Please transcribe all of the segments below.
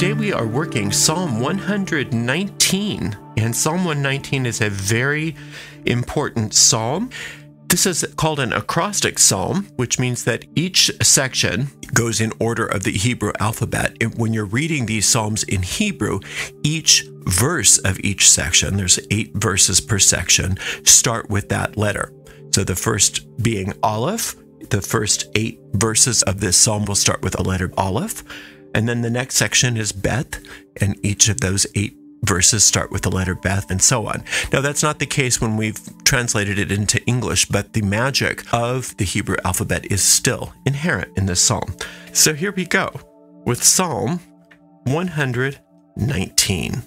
Today we are working Psalm 119, and Psalm 119 is a very important psalm. This is called an acrostic psalm, which means that each section goes in order of the Hebrew alphabet. When you're reading these psalms in Hebrew, each verse of each section, there's 8 verses per section, start with that letter. So the first being Aleph, the first 8 verses of this psalm will start with the letter Aleph. And then the next section is Beth, and each of those 8 verses start with the letter Beth, and so on. Now, that's not the case when we've translated it into English, but the magic of the Hebrew alphabet is still inherent in this psalm. So here we go with Psalm 119.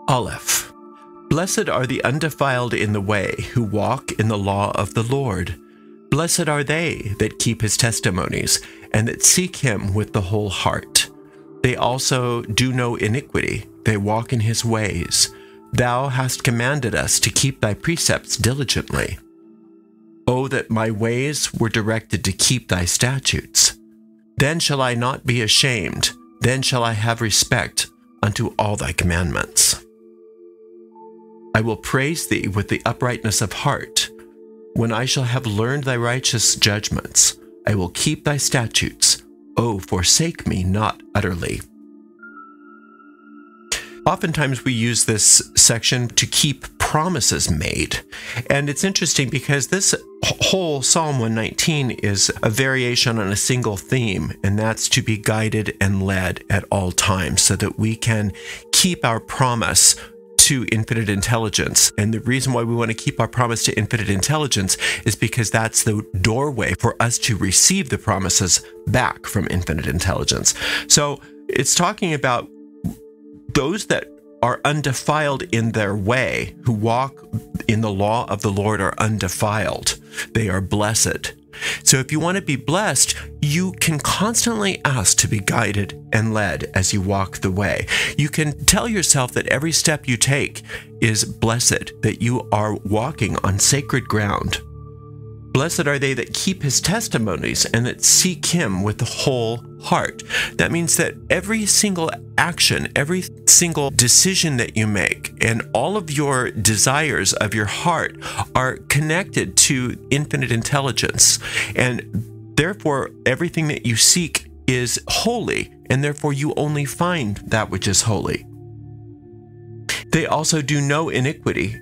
Aleph. Blessed are the undefiled in the way, who walk in the law of the Lord. Blessed are they that keep his testimonies, and that seek him with the whole heart. They also do no iniquity, they walk in his ways. Thou hast commanded us to keep thy precepts diligently. O that my ways were directed to keep thy statutes. Then shall I not be ashamed, then shall I have respect unto all thy commandments. I will praise thee with the uprightness of heart. When I shall have learned thy righteous judgments, I will keep thy statutes. O forsake me not utterly. Oftentimes we use this section to keep promises made. And it's interesting because this whole Psalm 119 is a variation on a single theme, and that's to be guided and led at all times so that we can keep our promise to infinite intelligence. And the reason why we want to keep our promise to infinite intelligence is because that's the doorway for us to receive the promises back from infinite intelligence. So it's talking about those that are undefiled in their way, who walk in the law of the Lord, are undefiled. They are blessed. So if you want to be blessed, you can constantly ask to be guided and led as you walk the way. You can tell yourself that every step you take is blessed, that you are walking on sacred ground. Blessed are they that keep his testimonies and that seek him with the whole heart. That means that every single action, every single decision that you make, and all of your desires of your heart are connected to infinite intelligence. And therefore, everything that you seek is holy, and therefore you only find that which is holy. They also do no iniquity.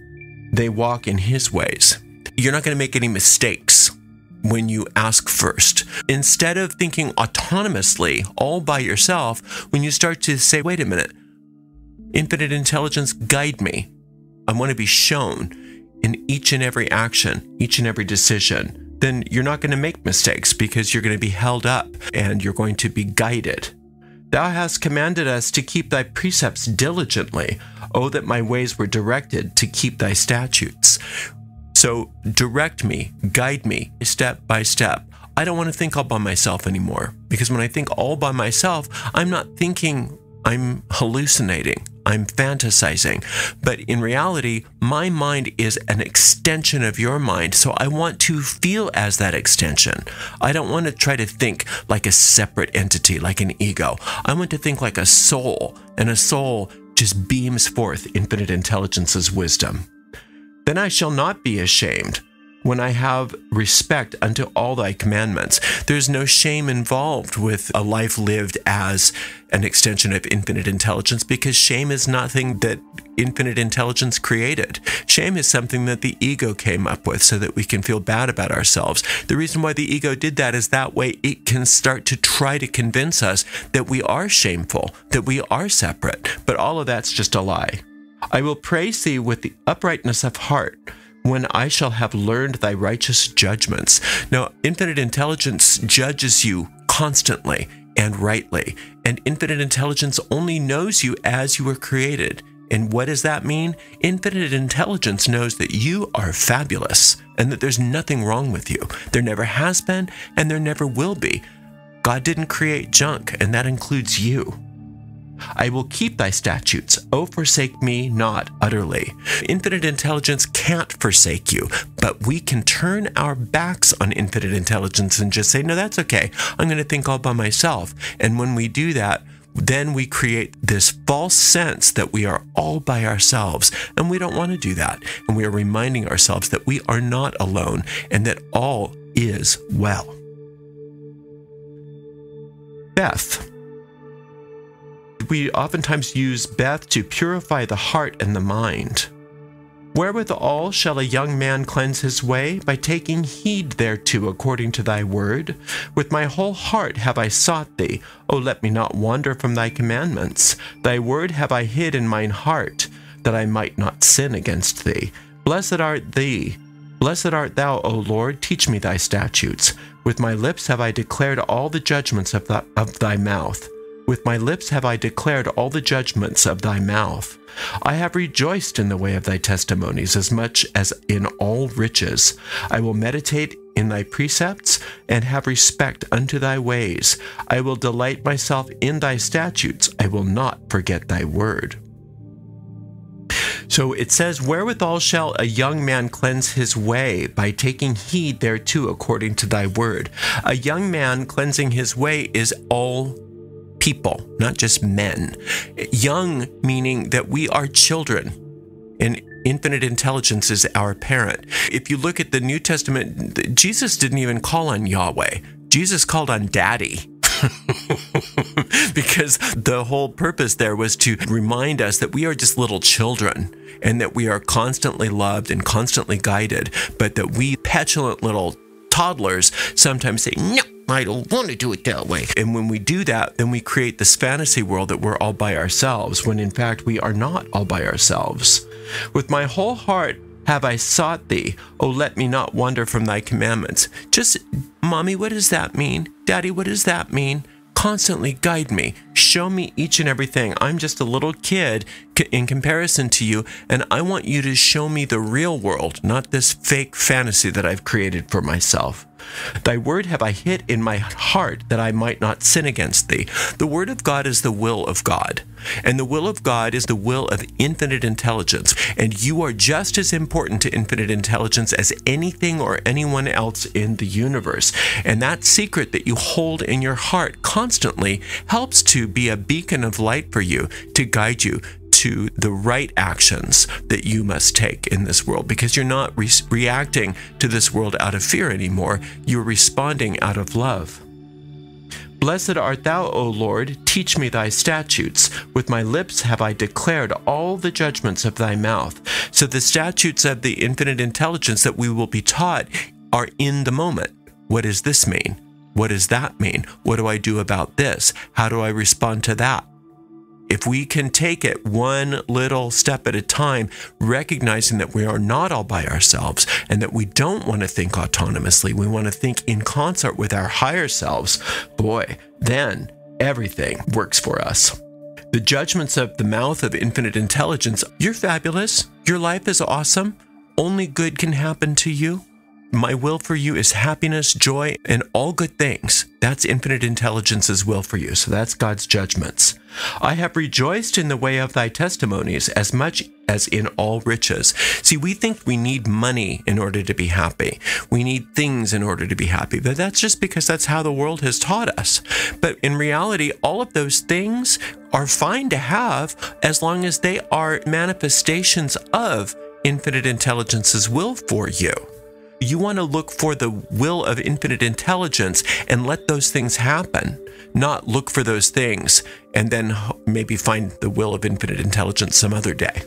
They walk in his ways. You're not going to make any mistakes when you ask first. Instead of thinking autonomously, all by yourself, when you start to say, wait a minute, infinite intelligence, guide me. I want to be shown in each and every action, each and every decision. Then you're not going to make mistakes because you're going to be held up and you're going to be guided. Thou hast commanded us to keep thy precepts diligently. Oh, that my ways were directed to keep thy statutes. So direct me, guide me step by step. I don't want to think all by myself anymore, because when I think all by myself, I'm not thinking, I'm hallucinating, I'm fantasizing. But in reality, my mind is an extension of your mind, so I want to feel as that extension. I don't want to try to think like a separate entity, like an ego. I want to think like a soul, and a soul just beams forth infinite intelligence's wisdom. Then I shall not be ashamed when I have respect unto all thy commandments. There's no shame involved with a life lived as an extension of infinite intelligence, because shame is nothing that infinite intelligence created. Shame is something that the ego came up with so that we can feel bad about ourselves. The reason why the ego did that is that way it can start to try to convince us that we are shameful, that we are separate. But all of that's just a lie. I will praise thee with the uprightness of heart when I shall have learned thy righteous judgments. Now, infinite intelligence judges you constantly and rightly, and infinite intelligence only knows you as you were created. And what does that mean? Infinite intelligence knows that you are fabulous and that there's nothing wrong with you. There never has been, and there never will be. God didn't create junk, and that includes you. I will keep thy statutes. O forsake me not utterly. Infinite intelligence can't forsake you, but we can turn our backs on infinite intelligence and just say, no, that's okay. I'm going to think all by myself. And when we do that, then we create this false sense that we are all by ourselves, and we don't want to do that. And we are reminding ourselves that we are not alone and that all is well. Beth. We oftentimes use Beth to purify the heart and the mind. Wherewithal shall a young man cleanse his way? By taking heed thereto according to thy word. With my whole heart have I sought thee. O let me not wander from thy commandments. Thy word have I hid in mine heart, that I might not sin against thee. Blessed art thou, O Lord, teach me thy statutes. With my lips have I declared all the judgments of thy mouth. With my lips have I declared all the judgments of thy mouth. I have rejoiced in the way of thy testimonies as much as in all riches. I will meditate in thy precepts and have respect unto thy ways. I will delight myself in thy statutes. I will not forget thy word. So it says, wherewithal shall a young man cleanse his way? By taking heed thereto according to thy word. A young man cleansing his way is all people, not just men. Young meaning that we are children, and infinite intelligence is our parent. If you look at the New Testament, Jesus didn't even call on Yahweh. Jesus called on Daddy. Because the whole purpose there was to remind us that we are just little children and that we are constantly loved and constantly guided, but that we petulant little toddlers sometimes say, no, I don't want to do it that way. And when we do that, then we create this fantasy world that we're all by ourselves, when in fact we are not all by ourselves. With my whole heart have I sought thee. O let me not wander from thy commandments. Just, Mommy, what does that mean? Daddy, what does that mean? Constantly guide me. Show me each and everything. I'm just a little kid in comparison to you, and I want you to show me the real world, not this fake fantasy that I've created for myself. Thy word have I hid in my heart, that I might not sin against thee. The word of God is the will of God, and the will of God is the will of infinite intelligence, and you are just as important to infinite intelligence as anything or anyone else in the universe. And that secret that you hold in your heart constantly helps to be a beacon of light for you, to guide you to the right actions that you must take in this world, because you're not reacting to this world out of fear anymore. You're responding out of love. Blessed art thou, O Lord, teach me thy statutes. With my lips have I declared all the judgments of thy mouth. So the statutes of the infinite intelligence that we will be taught are in the moment. What does this mean? What does that mean? What do I do about this? How do I respond to that? If we can take it one little step at a time, recognizing that we are not all by ourselves and that we don't want to think autonomously, we want to think in concert with our higher selves, boy, then everything works for us. The judgments of the mouth of infinite intelligence, you're fabulous, your life is awesome, only good can happen to you. My will for you is happiness, joy, and all good things. That's infinite intelligence's will for you. So that's God's judgments. I have rejoiced in the way of thy testimonies as much as in all riches. See, we think we need money in order to be happy. We need things in order to be happy. But that's just because that's how the world has taught us. But in reality, all of those things are fine to have as long as they are manifestations of infinite intelligence's will for you. You want to look for the will of infinite intelligence and let those things happen, not look for those things and then maybe find the will of infinite intelligence some other day.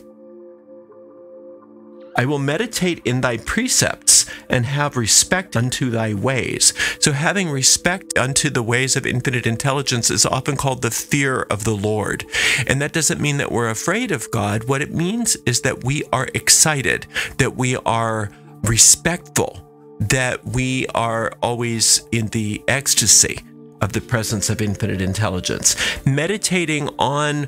I will meditate in thy precepts and have respect unto thy ways. So having respect unto the ways of infinite intelligence is often called the fear of the Lord. And that doesn't mean that we're afraid of God. What it means is that we are excited, that we are respectful, that we are always in the ecstasy of the presence of infinite intelligence. Meditating on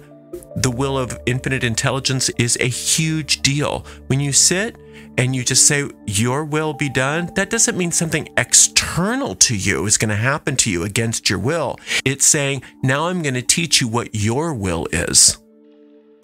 the will of infinite intelligence is a huge deal. When you sit and you just say, your will be done, that doesn't mean something external to you is going to happen to you against your will. It's saying, now I'm going to teach you what your will is.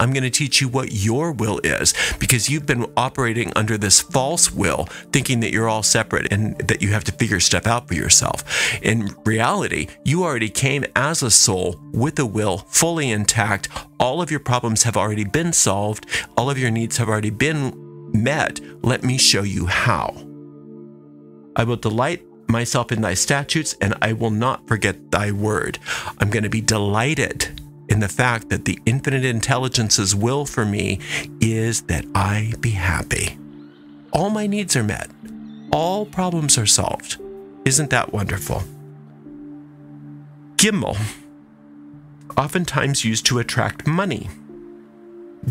I'm going to teach you what your will is, because you've been operating under this false will, thinking that you're all separate and that you have to figure stuff out for yourself. In reality, you already came as a soul with a will fully intact. All of your problems have already been solved. All of your needs have already been met. Let me show you how. I will delight myself in thy statutes, and I will not forget thy word. I'm going to be delighted in the fact that the infinite intelligence's will for me is that I be happy. All my needs are met. All problems are solved. Isn't that wonderful? Gimel, oftentimes used to attract money.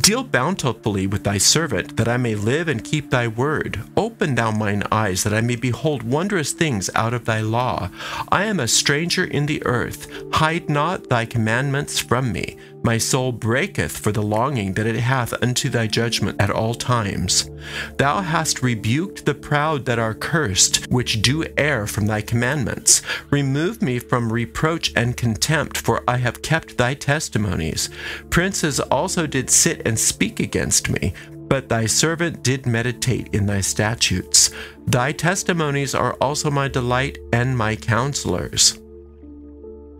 Deal bountifully with thy servant, that I may live and keep thy word. Open thou mine eyes, that I may behold wondrous things out of thy law. I am a stranger in the earth. Hide not thy commandments from me. My soul breaketh for the longing that it hath unto thy judgment at all times. Thou hast rebuked the proud that are cursed, which do err from thy commandments. Remove me from reproach and contempt, for I have kept thy testimonies. Princes also did sit and speak against me, but thy servant did meditate in thy statutes. Thy testimonies are also my delight and my counselors.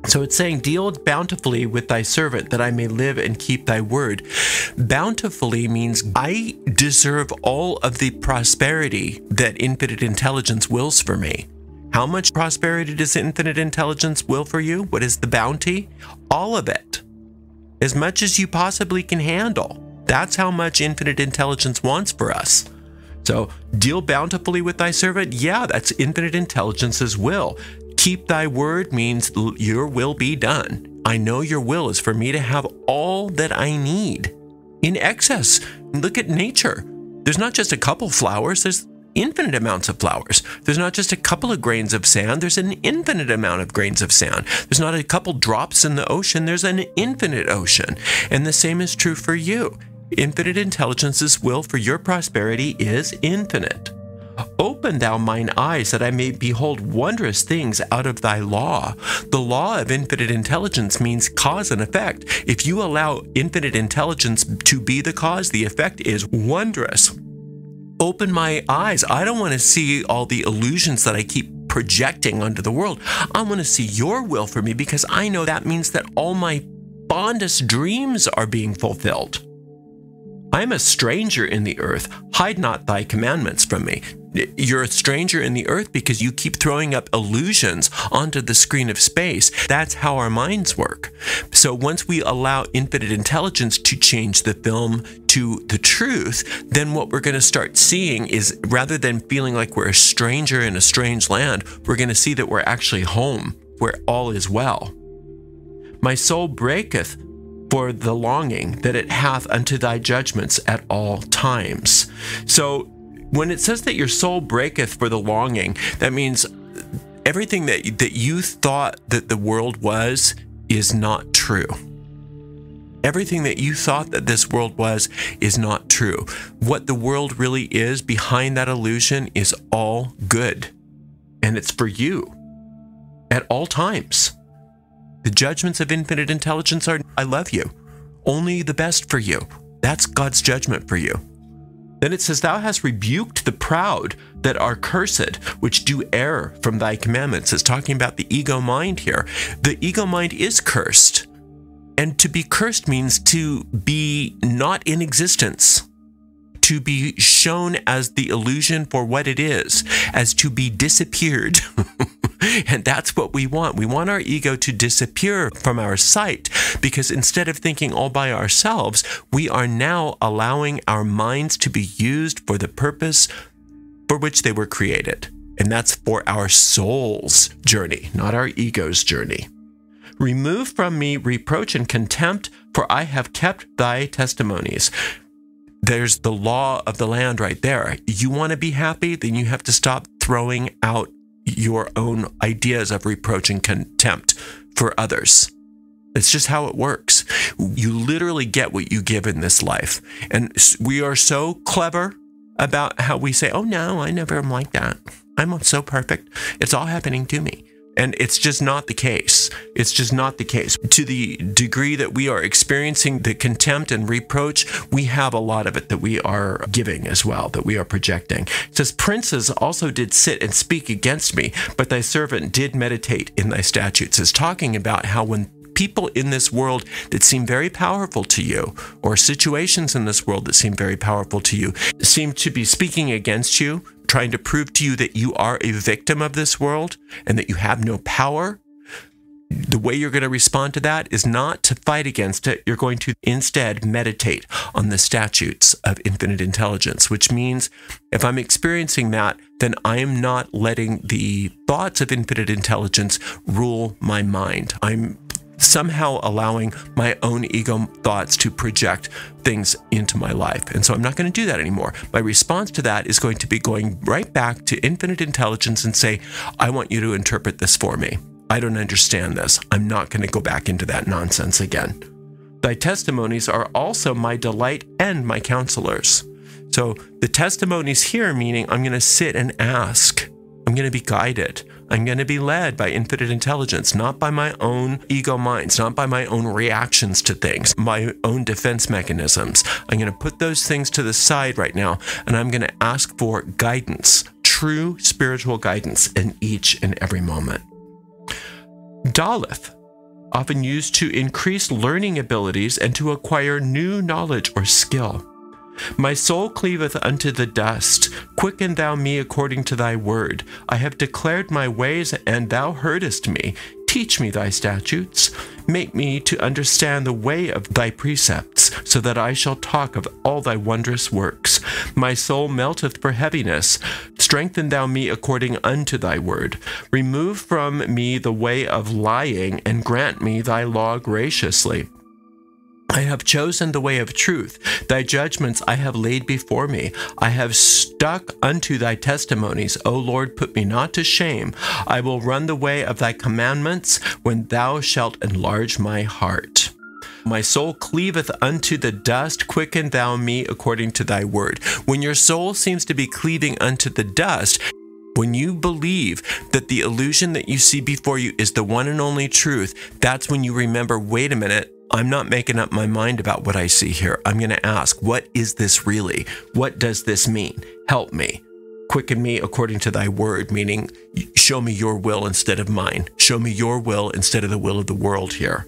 So it's saying, deal bountifully with thy servant, that I may live and keep thy word. Bountifully means I deserve all of the prosperity that infinite intelligence wills for me. How much prosperity does infinite intelligence will for you? What is the bounty? All of it. As much as you possibly can handle. That's how much infinite intelligence wants for us. So, deal bountifully with thy servant? Yeah, that's infinite intelligence's will. Keep thy word means your will be done. I know your will is for me to have all that I need in excess. Look at nature. There's not just a couple flowers, there's infinite amounts of flowers. There's not just a couple of grains of sand, there's an infinite amount of grains of sand. There's not a couple drops in the ocean, there's an infinite ocean. And the same is true for you. Infinite intelligence's will for your prosperity is infinite. Open thou mine eyes, that I may behold wondrous things out of thy law. The law of infinite intelligence means cause and effect. If you allow infinite intelligence to be the cause, the effect is wondrous. Open my eyes. I don't want to see all the illusions that I keep projecting onto the world. I want to see your will for me, because I know that means that all my fondest dreams are being fulfilled. I am a stranger in the earth. Hide not thy commandments from me. You're a stranger in the earth because you keep throwing up illusions onto the screen of space. That's how our minds work. So once we allow infinite intelligence to change the film to the truth, then what we're going to start seeing is, rather than feeling like we're a stranger in a strange land, we're going to see that we're actually home, where all is well. My soul breaketh for the longing that it hath unto thy judgments at all times. So when it says that your soul breaketh for the longing, that means everything that you thought that the world was is not true. Everything that you thought that this world was is not true. What the world really is behind that illusion is all good. And it's for you at all times. The judgments of infinite intelligence are, I love you. Only the best for you. That's God's judgment for you. Then it says, thou hast rebuked the proud that are cursed, which do err from thy commandments. It's talking about the ego mind here. The ego mind is cursed. And to be cursed means to be not in existence. To be shown as the illusion for what it is, as to be disappeared. And that's what we want. We want our ego to disappear from our sight, because instead of thinking all by ourselves, we are now allowing our minds to be used for the purpose for which they were created. And that's for our soul's journey, not our ego's journey. Remove from me reproach and contempt, for I have kept thy testimonies. There's the law of the land right there. You want to be happy, then you have to stop throwing out your own ideas of reproach and contempt for others. It's just how it works. You literally get what you give in this life. And we are so clever about how we say, oh no, I never am like that. I'm so perfect. It's all happening to me. And it's just not the case. It's just not the case. To the degree that we are experiencing the contempt and reproach, we have a lot of it that we are giving as well, that we are projecting. It says, princes also did sit and speak against me, but thy servant did meditate in thy statutes. It's talking about how when people in this world that seem very powerful to you, or situations in this world that seem very powerful to you, seem to be speaking against you, trying to prove to you that you are a victim of this world and that you have no power, the way you're going to respond to that is not to fight against it. You're going to instead meditate on the statutes of infinite intelligence, which means if I'm experiencing that, then I am not letting the thoughts of infinite intelligence rule my mind. I'm somehow allowing my own ego thoughts to project things into my life. And so I'm not going to do that anymore. My response to that is going to be going right back to infinite intelligence and say, I want you to interpret this for me. I don't understand this. I'm not going to go back into that nonsense again. Thy testimonies are also my delight and my counselors. So the testimonies here, meaning I'm going to sit and ask. I'm going to be guided. I'm going to be led by infinite intelligence, not by my own ego minds, not by my own reactions to things, my own defense mechanisms. I'm going to put those things to the side right now, and I'm going to ask for guidance, true spiritual guidance in each and every moment. Daleth, often used to increase learning abilities and to acquire new knowledge or skill. My soul cleaveth unto the dust. Quicken thou me according to thy word. I have declared my ways, and thou heardest me. Teach me thy statutes. Make me to understand the way of thy precepts, so that I shall talk of all thy wondrous works. My soul melteth for heaviness. Strengthen thou me according unto thy word. Remove from me the way of lying, and grant me thy law graciously. I have chosen the way of truth. Thy judgments I have laid before me. I have stuck unto thy testimonies. O Lord, put me not to shame. I will run the way of thy commandments when thou shalt enlarge my heart. My soul cleaveth unto the dust. Quicken thou me according to thy word. When your soul seems to be cleaving unto the dust, when you believe that the illusion that you see before you is the one and only truth, that's when you remember, wait a minute, I'm not making up my mind about what I see here. I'm going to ask, what is this really? What does this mean? Help me. Quicken me according to thy word, meaning show me your will instead of mine. Show me your will instead of the will of the world here.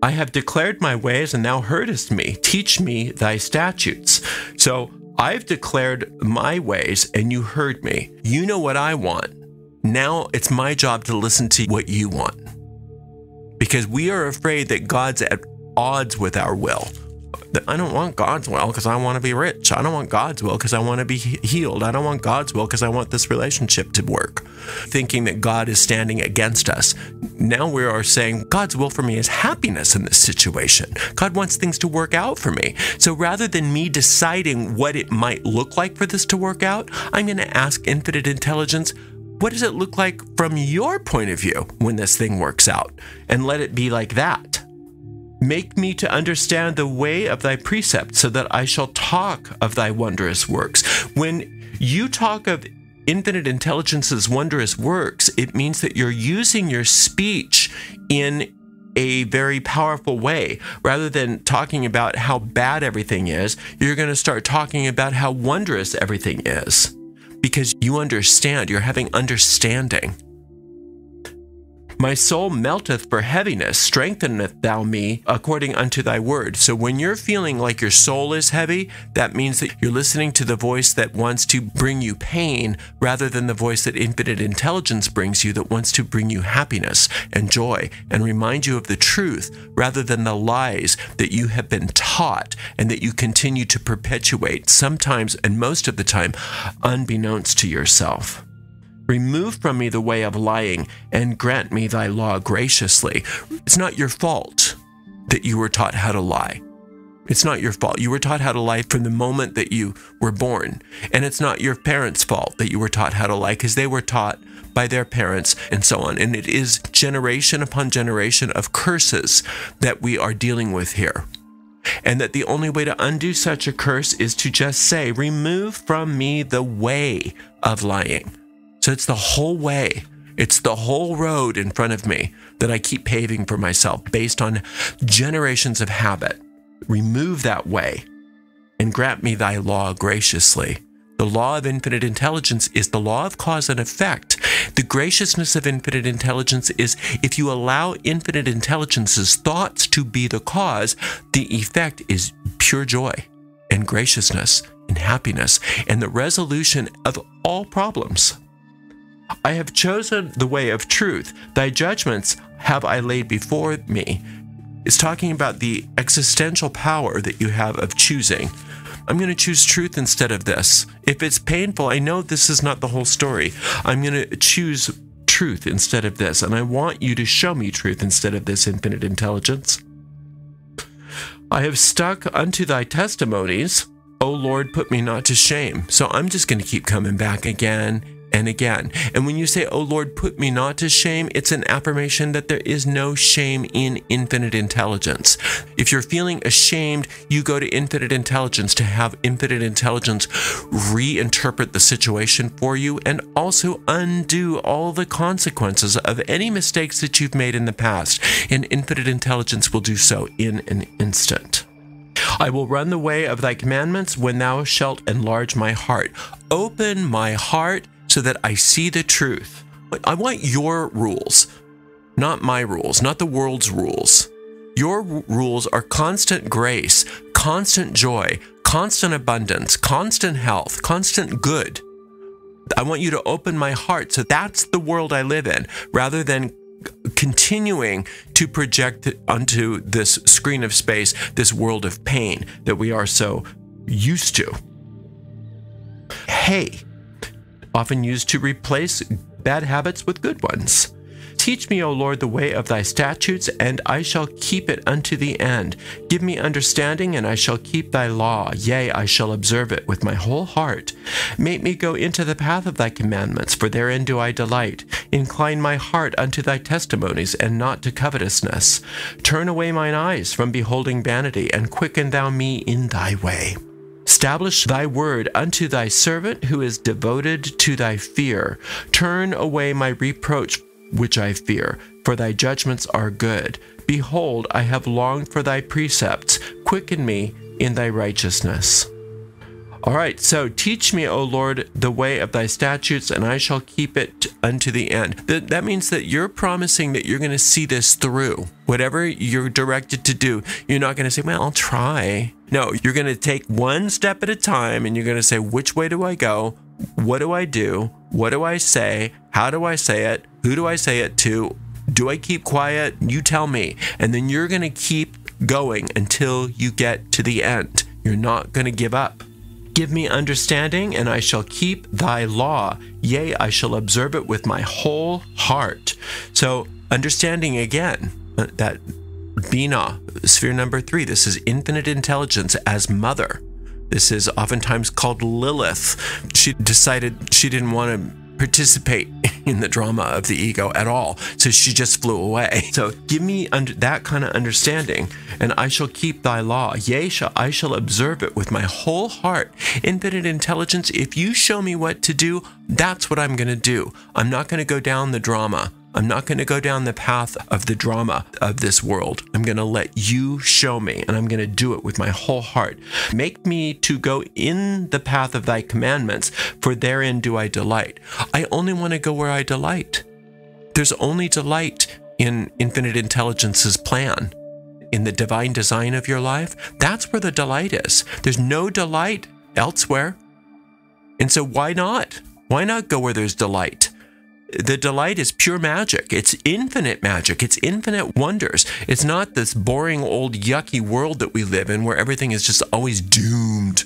I have declared my ways, and thou heardest me. Teach me thy statutes. So I've declared my ways, and you heard me. You know what I want. Now it's my job to listen to what you want. Because we are afraid that God's at odds with our will. I don't want God's will because I want to be rich. I don't want God's will because I want to be healed. I don't want God's will because I want this relationship to work. Thinking that God is standing against us. Now we are saying God's will for me is happiness in this situation. God wants things to work out for me. So rather than me deciding what it might look like for this to work out, I'm going to ask infinite intelligence, what does it look like from your point of view when this thing works out? And let it be like that. Make me to understand the way of thy precepts, so that I shall talk of thy wondrous works. When you talk of infinite intelligence's wondrous works, it means that you're using your speech in a very powerful way. Rather than talking about how bad everything is, you're going to start talking about how wondrous everything is. Because you understand, you're having understanding. My soul melteth for heaviness, strengtheneth thou me according unto thy word. So when you're feeling like your soul is heavy, that means that you're listening to the voice that wants to bring you pain rather than the voice that infinite intelligence brings you, that wants to bring you happiness and joy and remind you of the truth rather than the lies that you have been taught and that you continue to perpetuate, sometimes and most of the time, unbeknownst to yourself. Remove from me the way of lying, and grant me thy law graciously. It's not your fault that you were taught how to lie. It's not your fault. You were taught how to lie from the moment that you were born. And it's not your parents' fault that you were taught how to lie, because they were taught by their parents and so on. And it is generation upon generation of curses that we are dealing with here. And that the only way to undo such a curse is to just say, remove from me the way of lying. So it's the whole way. It's the whole road in front of me that I keep paving for myself based on generations of habit. Remove that way and grant me thy law graciously. The law of infinite intelligence is the law of cause and effect. The graciousness of infinite intelligence is if you allow infinite intelligence's thoughts to be the cause, the effect is pure joy and graciousness and happiness and the resolution of all problems. I have chosen the way of truth. Thy judgments have I laid before me. It's talking about the existential power that you have of choosing. I'm going to choose truth instead of this. If it's painful, I know this is not the whole story. I'm going to choose truth instead of this, and I want you to show me truth instead of this, infinite intelligence. I have stuck unto thy testimonies. O Lord, put me not to shame. So I'm just going to keep coming back again and again. And when you say, "Oh Lord, put me not to shame," it's an affirmation that there is no shame in infinite intelligence. If you're feeling ashamed, you go to infinite intelligence to have infinite intelligence reinterpret the situation for you and also undo all the consequences of any mistakes that you've made in the past. And infinite intelligence will do so in an instant. I will run the way of thy commandments when thou shalt enlarge my heart. Open my heart so that I see the truth. I want your rules, not my rules, not the world's rules. Your rules are constant grace, constant joy, constant abundance, constant health, constant good. I want you to open my heart so that's the world I live in, rather than continuing to project onto this screen of space this world of pain that we are so used to. Hey, often used to replace bad habits with good ones. Teach me, O Lord, the way of thy statutes, and I shall keep it unto the end. Give me understanding, and I shall keep thy law. Yea, I shall observe it with my whole heart. Make me go into the path of thy commandments, for therein do I delight. Incline my heart unto thy testimonies, and not to covetousness. Turn away mine eyes from beholding vanity, and quicken thou me in thy way. Establish thy word unto thy servant who is devoted to thy fear. Turn away my reproach which I fear, for thy judgments are good. Behold, I have longed for thy precepts. Quicken me in thy righteousness. All right, so teach me, O Lord, the way of thy statutes, and I shall keep it unto the end. That means that you're promising that you're going to see this through. Whatever you're directed to do, you're not going to say, well, I'll try. No, you're going to take one step at a time, and you're going to say, which way do I go? What do I do? What do I say? How do I say it? Who do I say it to? Do I keep quiet? You tell me. And then you're going to keep going until you get to the end. You're not going to give up. Give me understanding, and I shall keep thy law. Yea, I shall observe it with my whole heart. So understanding again, that Bina, sphere number 3, this is infinite intelligence as mother. This is oftentimes called Lilith. She decided she didn't want to participate in the drama of the ego at all, so she just flew away. So give me that kind of understanding, and I shall keep thy law. Yea, I shall observe it with my whole heart. Infinite intelligence, if you show me what to do, that's what I'm going to do. I'm not going to go down the drama. I'm not going to go down the path of the drama of this world. I'm going to let you show me, and I'm going to do it with my whole heart. Make me to go in the path of thy commandments, for therein do I delight. I only want to go where I delight. There's only delight in infinite intelligence's plan, in the divine design of your life. That's where the delight is. There's no delight elsewhere. And so why not? Why not go where there's delight? The delight is pure magic. It's infinite magic. It's infinite wonders. It's not this boring old yucky world that we live in where everything is just always doomed.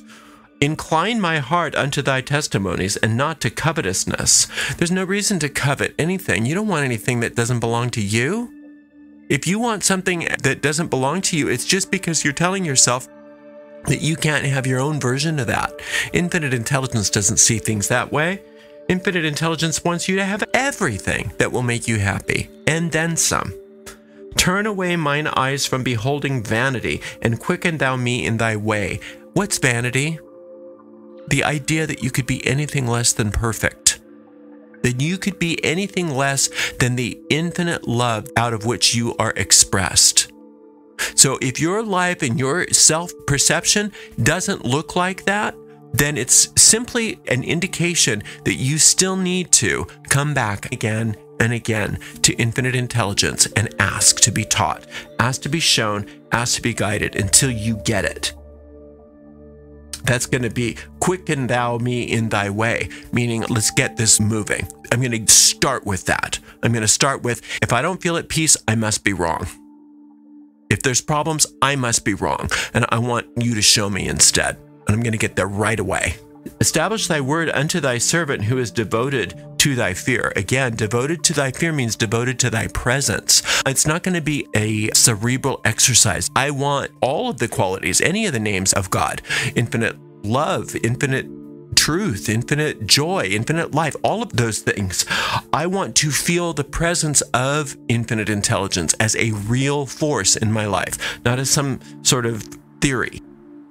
Incline my heart unto thy testimonies and not to covetousness. There's no reason to covet anything. You don't want anything that doesn't belong to you. If you want something that doesn't belong to you, it's just because you're telling yourself that you can't have your own version of that. Infinite intelligence doesn't see things that way. Infinite intelligence wants you to have everything that will make you happy, and then some. Turn away mine eyes from beholding vanity, and quicken thou me in thy way. What's vanity? The idea that you could be anything less than perfect. then you could be anything less than the infinite love out of which you are expressed. So if your life and your self-perception doesn't look like that, then it's simply an indication that you still need to come back again and again to infinite intelligence and ask to be taught, ask to be shown, ask to be guided until you get it. That's going to be quicken thou me in thy way, meaning let's get this moving. I'm going to start with that. I'm going to start with, if I don't feel at peace, I must be wrong. If there's problems, I must be wrong. And I want you to show me instead. And I'm going to get there right away. Establish thy word unto thy servant who is devoted to thy fear. Again, devoted to thy fear means devoted to thy presence. It's not going to be a cerebral exercise. I want all of the qualities, any of the names of God, infinite love, infinite truth, infinite joy, infinite life, all of those things. I want to feel the presence of infinite intelligence as a real force in my life, not as some sort of theory.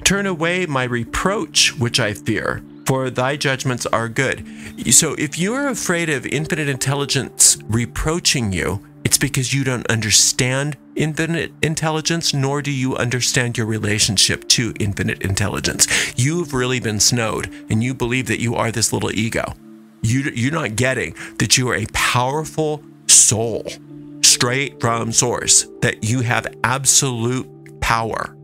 Turn away my reproach, which I fear, for thy judgments are good. So if you're afraid of infinite intelligence reproaching you, it's because you don't understand infinite intelligence, nor do you understand your relationship to infinite intelligence. You've really been snowed, and you believe that you are this little ego. You're not getting that you are a powerful soul, straight from source, that you have absolute power.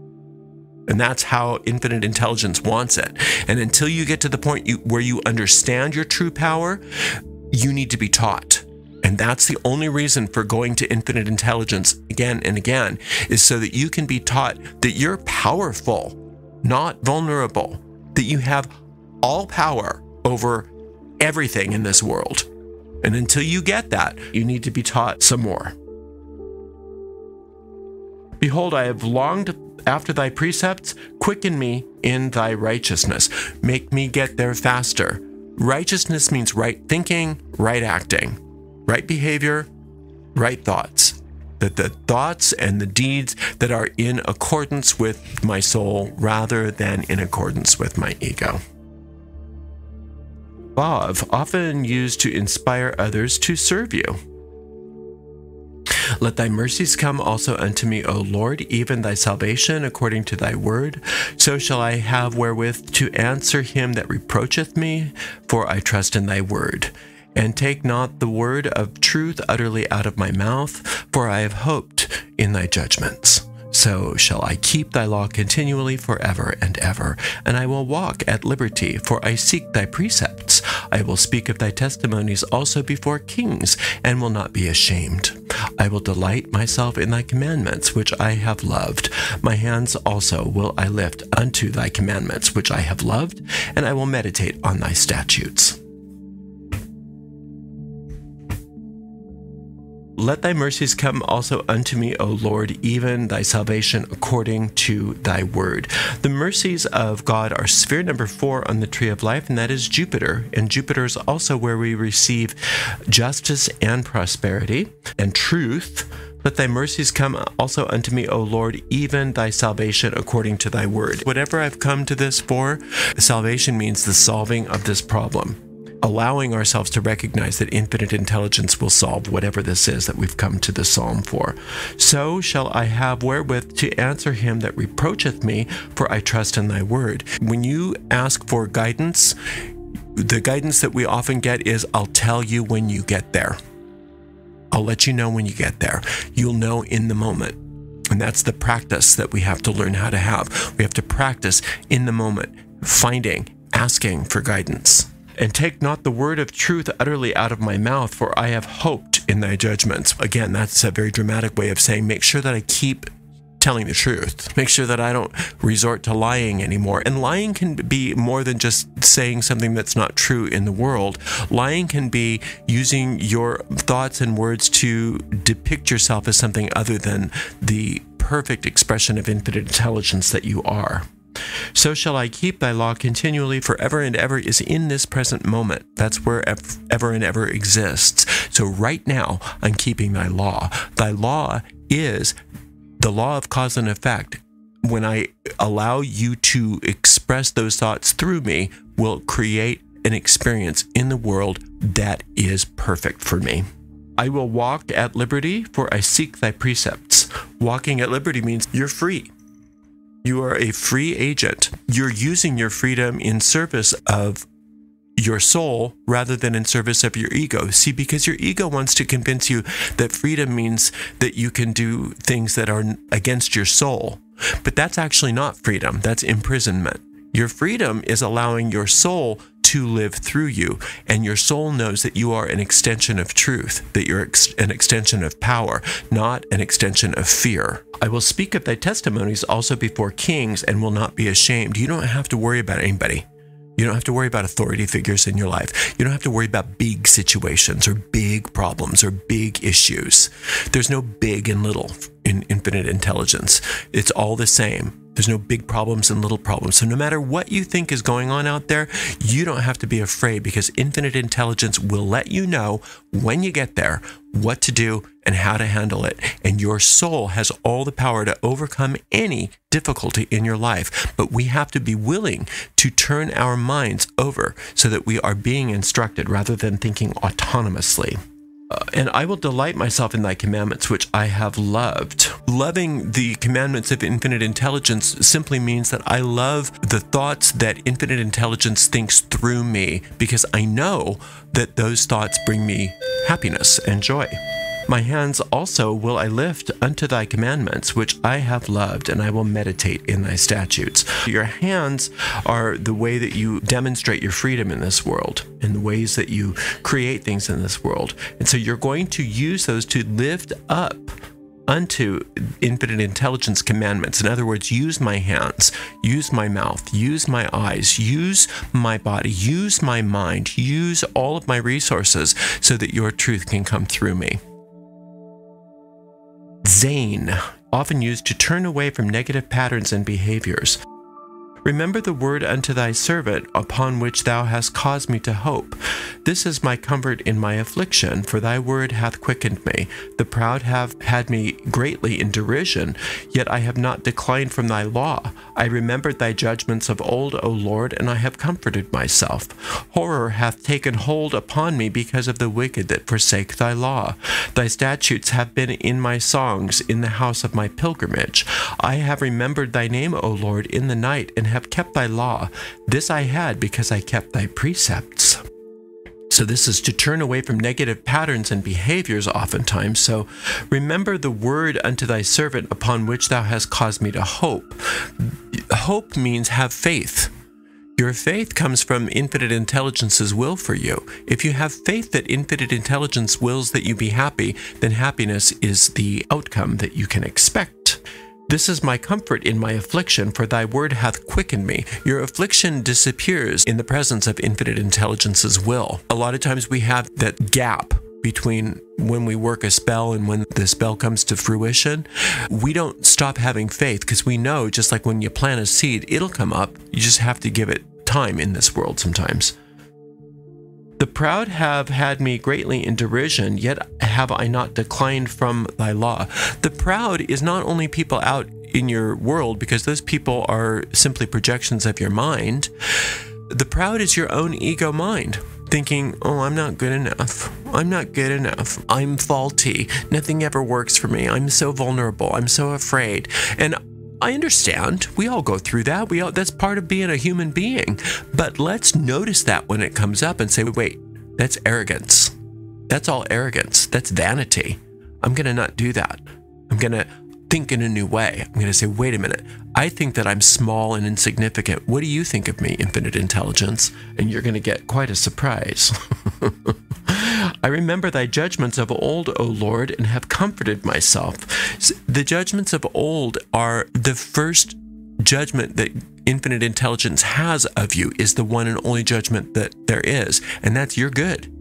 And that's how infinite intelligence wants it. And until you get to the point where you understand your true power, you need to be taught. And that's the only reason for going to infinite intelligence again and again, is so that you can be taught that you're powerful, not vulnerable, that you have all power over everything in this world. And until you get that, you need to be taught some more. Behold, I have longed after thy precepts, quicken me in thy righteousness. Make me get there faster. Righteousness means right thinking, right acting, right behavior, right thoughts. That the thoughts and the deeds that are in accordance with my soul rather than in accordance with my ego. Vav, often used to inspire others to serve you. Let thy mercies come also unto me, O Lord, even thy salvation according to thy word. So shall I have wherewith to answer him that reproacheth me, for I trust in thy word. And take not the word of truth utterly out of my mouth, for I have hoped in thy judgments. So shall I keep thy law continually forever and ever, and I will walk at liberty, for I seek thy precepts. I will speak of thy testimonies also before kings, and will not be ashamed. I will delight myself in thy commandments, which I have loved. My hands also will I lift unto thy commandments, which I have loved, and I will meditate on thy statutes. Let thy mercies come also unto me, O Lord, even thy salvation according to thy word. The mercies of God are sphere number 4 on the tree of life, and that is Jupiter. And Jupiter is also where we receive justice and prosperity and truth. Let thy mercies come also unto me, O Lord, even thy salvation according to thy word. Whatever I've come to this for, salvation means the solving of this problem. Allowing ourselves to recognize that infinite intelligence will solve whatever this is that we've come to the psalm for. So shall I have wherewith to answer him that reproacheth me, for I trust in thy word. When you ask for guidance, the guidance that we often get is, I'll tell you when you get there. I'll let you know when you get there. You'll know in the moment. And that's the practice that we have to learn how to have. We have to practice in the moment, finding, asking for guidance. And take not the word of truth utterly out of my mouth, for I have hoped in thy judgments. Again, that's a very dramatic way of saying, make sure that I keep telling the truth. Make sure that I don't resort to lying anymore. And lying can be more than just saying something that's not true in the world. Lying can be using your thoughts and words to depict yourself as something other than the perfect expression of infinite intelligence that you are. So shall I keep thy law continually, forever and ever is in this present moment. That's where ever and ever exists. So right now, I'm keeping thy law. Thy law is the law of cause and effect. When I allow you to express those thoughts through me, will create an experience in the world that is perfect for me. I will walk at liberty, for I seek thy precepts. Walking at liberty means you're free. You are a free agent. You're using your freedom in service of your soul rather than in service of your ego. See, because your ego wants to convince you that freedom means that you can do things that are against your soul. But that's actually not freedom. That's imprisonment. Your freedom is allowing your soul to live through you, and your soul knows that you are an extension of truth, that you're an extension of power, not an extension of fear. I will speak of thy testimonies also before kings and will not be ashamed. You don't have to worry about anybody. You don't have to worry about authority figures in your life. You don't have to worry about big situations or big problems or big issues. There's no big and little in infinite intelligence. It's all the same. There's no big problems and little problems. So no matter what you think is going on out there, you don't have to be afraid, because infinite intelligence will let you know when you get there what to do and how to handle it. And your soul has all the power to overcome any difficulty in your life. But we have to be willing to turn our minds over so that we are being instructed rather than thinking autonomously. And I will delight myself in thy commandments, which I have loved. Loving the commandments of infinite intelligence simply means that I love the thoughts that infinite intelligence thinks through me, because I know that those thoughts bring me happiness and joy. My hands also will I lift unto thy commandments, which I have loved, and I will meditate in thy statutes. Your hands are the way that you demonstrate your freedom in this world, and the ways that you create things in this world. And so you're going to use those to lift up unto infinite intelligence commandments. In other words, use my hands, use my mouth, use my eyes, use my body, use my mind, use all of my resources so that your truth can come through me. Zain, often used to turn away from negative patterns and behaviors. Remember the word unto thy servant, upon which thou hast caused me to hope. This is my comfort in my affliction, for thy word hath quickened me. The proud have had me greatly in derision, yet I have not declined from thy law. I remembered thy judgments of old, O Lord, and I have comforted myself. Horror hath taken hold upon me because of the wicked that forsake thy law. Thy statutes have been in my songs in the house of my pilgrimage. I have remembered thy name, O Lord, in the night, and have kept thy law. This I had because I kept thy precepts. So this is to turn away from negative patterns and behaviors oftentimes. So remember the word unto thy servant, upon which thou hast caused me to hope. Hope means have faith. Your faith comes from infinite intelligence's will for you. If you have faith that infinite intelligence wills that you be happy, then happiness is the outcome that you can expect. This is my comfort in my affliction, for thy word hath quickened me. Your affliction disappears in the presence of infinite intelligence's will. A lot of times we have that gap between when we work a spell and when the spell comes to fruition. We don't stop having faith, because we know, just like when you plant a seed, it'll come up. You just have to give it time in this world sometimes. The proud have had me greatly in derision, yet have I not declined from thy law. The proud is not only people out in your world, because those people are simply projections of your mind. The proud is your own ego mind, thinking, oh, I'm not good enough. I'm not good enough. I'm faulty. Nothing ever works for me. I'm so vulnerable. I'm so afraid. And I understand. We all go through that. That's part of being a human being. But let's notice that when it comes up and say, wait, that's arrogance. That's all arrogance. That's vanity. I'm going to not do that. I'm going to think in a new way. I'm going to say, wait a minute. I think that I'm small and insignificant. What do you think of me, infinite intelligence? And you're going to get quite a surprise. I remember thy judgments of old, O Lord, and have comforted myself. The judgments of old are the first judgment that infinite intelligence has of you, is the one and only judgment that there is, and that's you're good.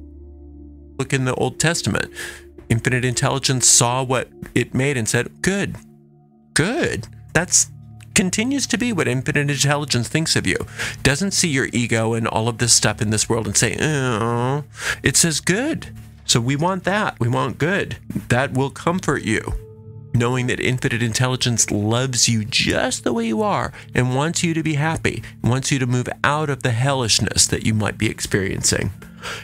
Look in the Old Testament. Infinite intelligence saw what it made and said, good, good. That's continues to be what infinite intelligence thinks of you. Doesn't see your ego and all of this stuff in this world and say, oh, it says good. So we want that. We want good. That will comfort you. knowing that infinite intelligence loves you just the way you are and wants you to be happy, wants you to move out of the hellishness that you might be experiencing.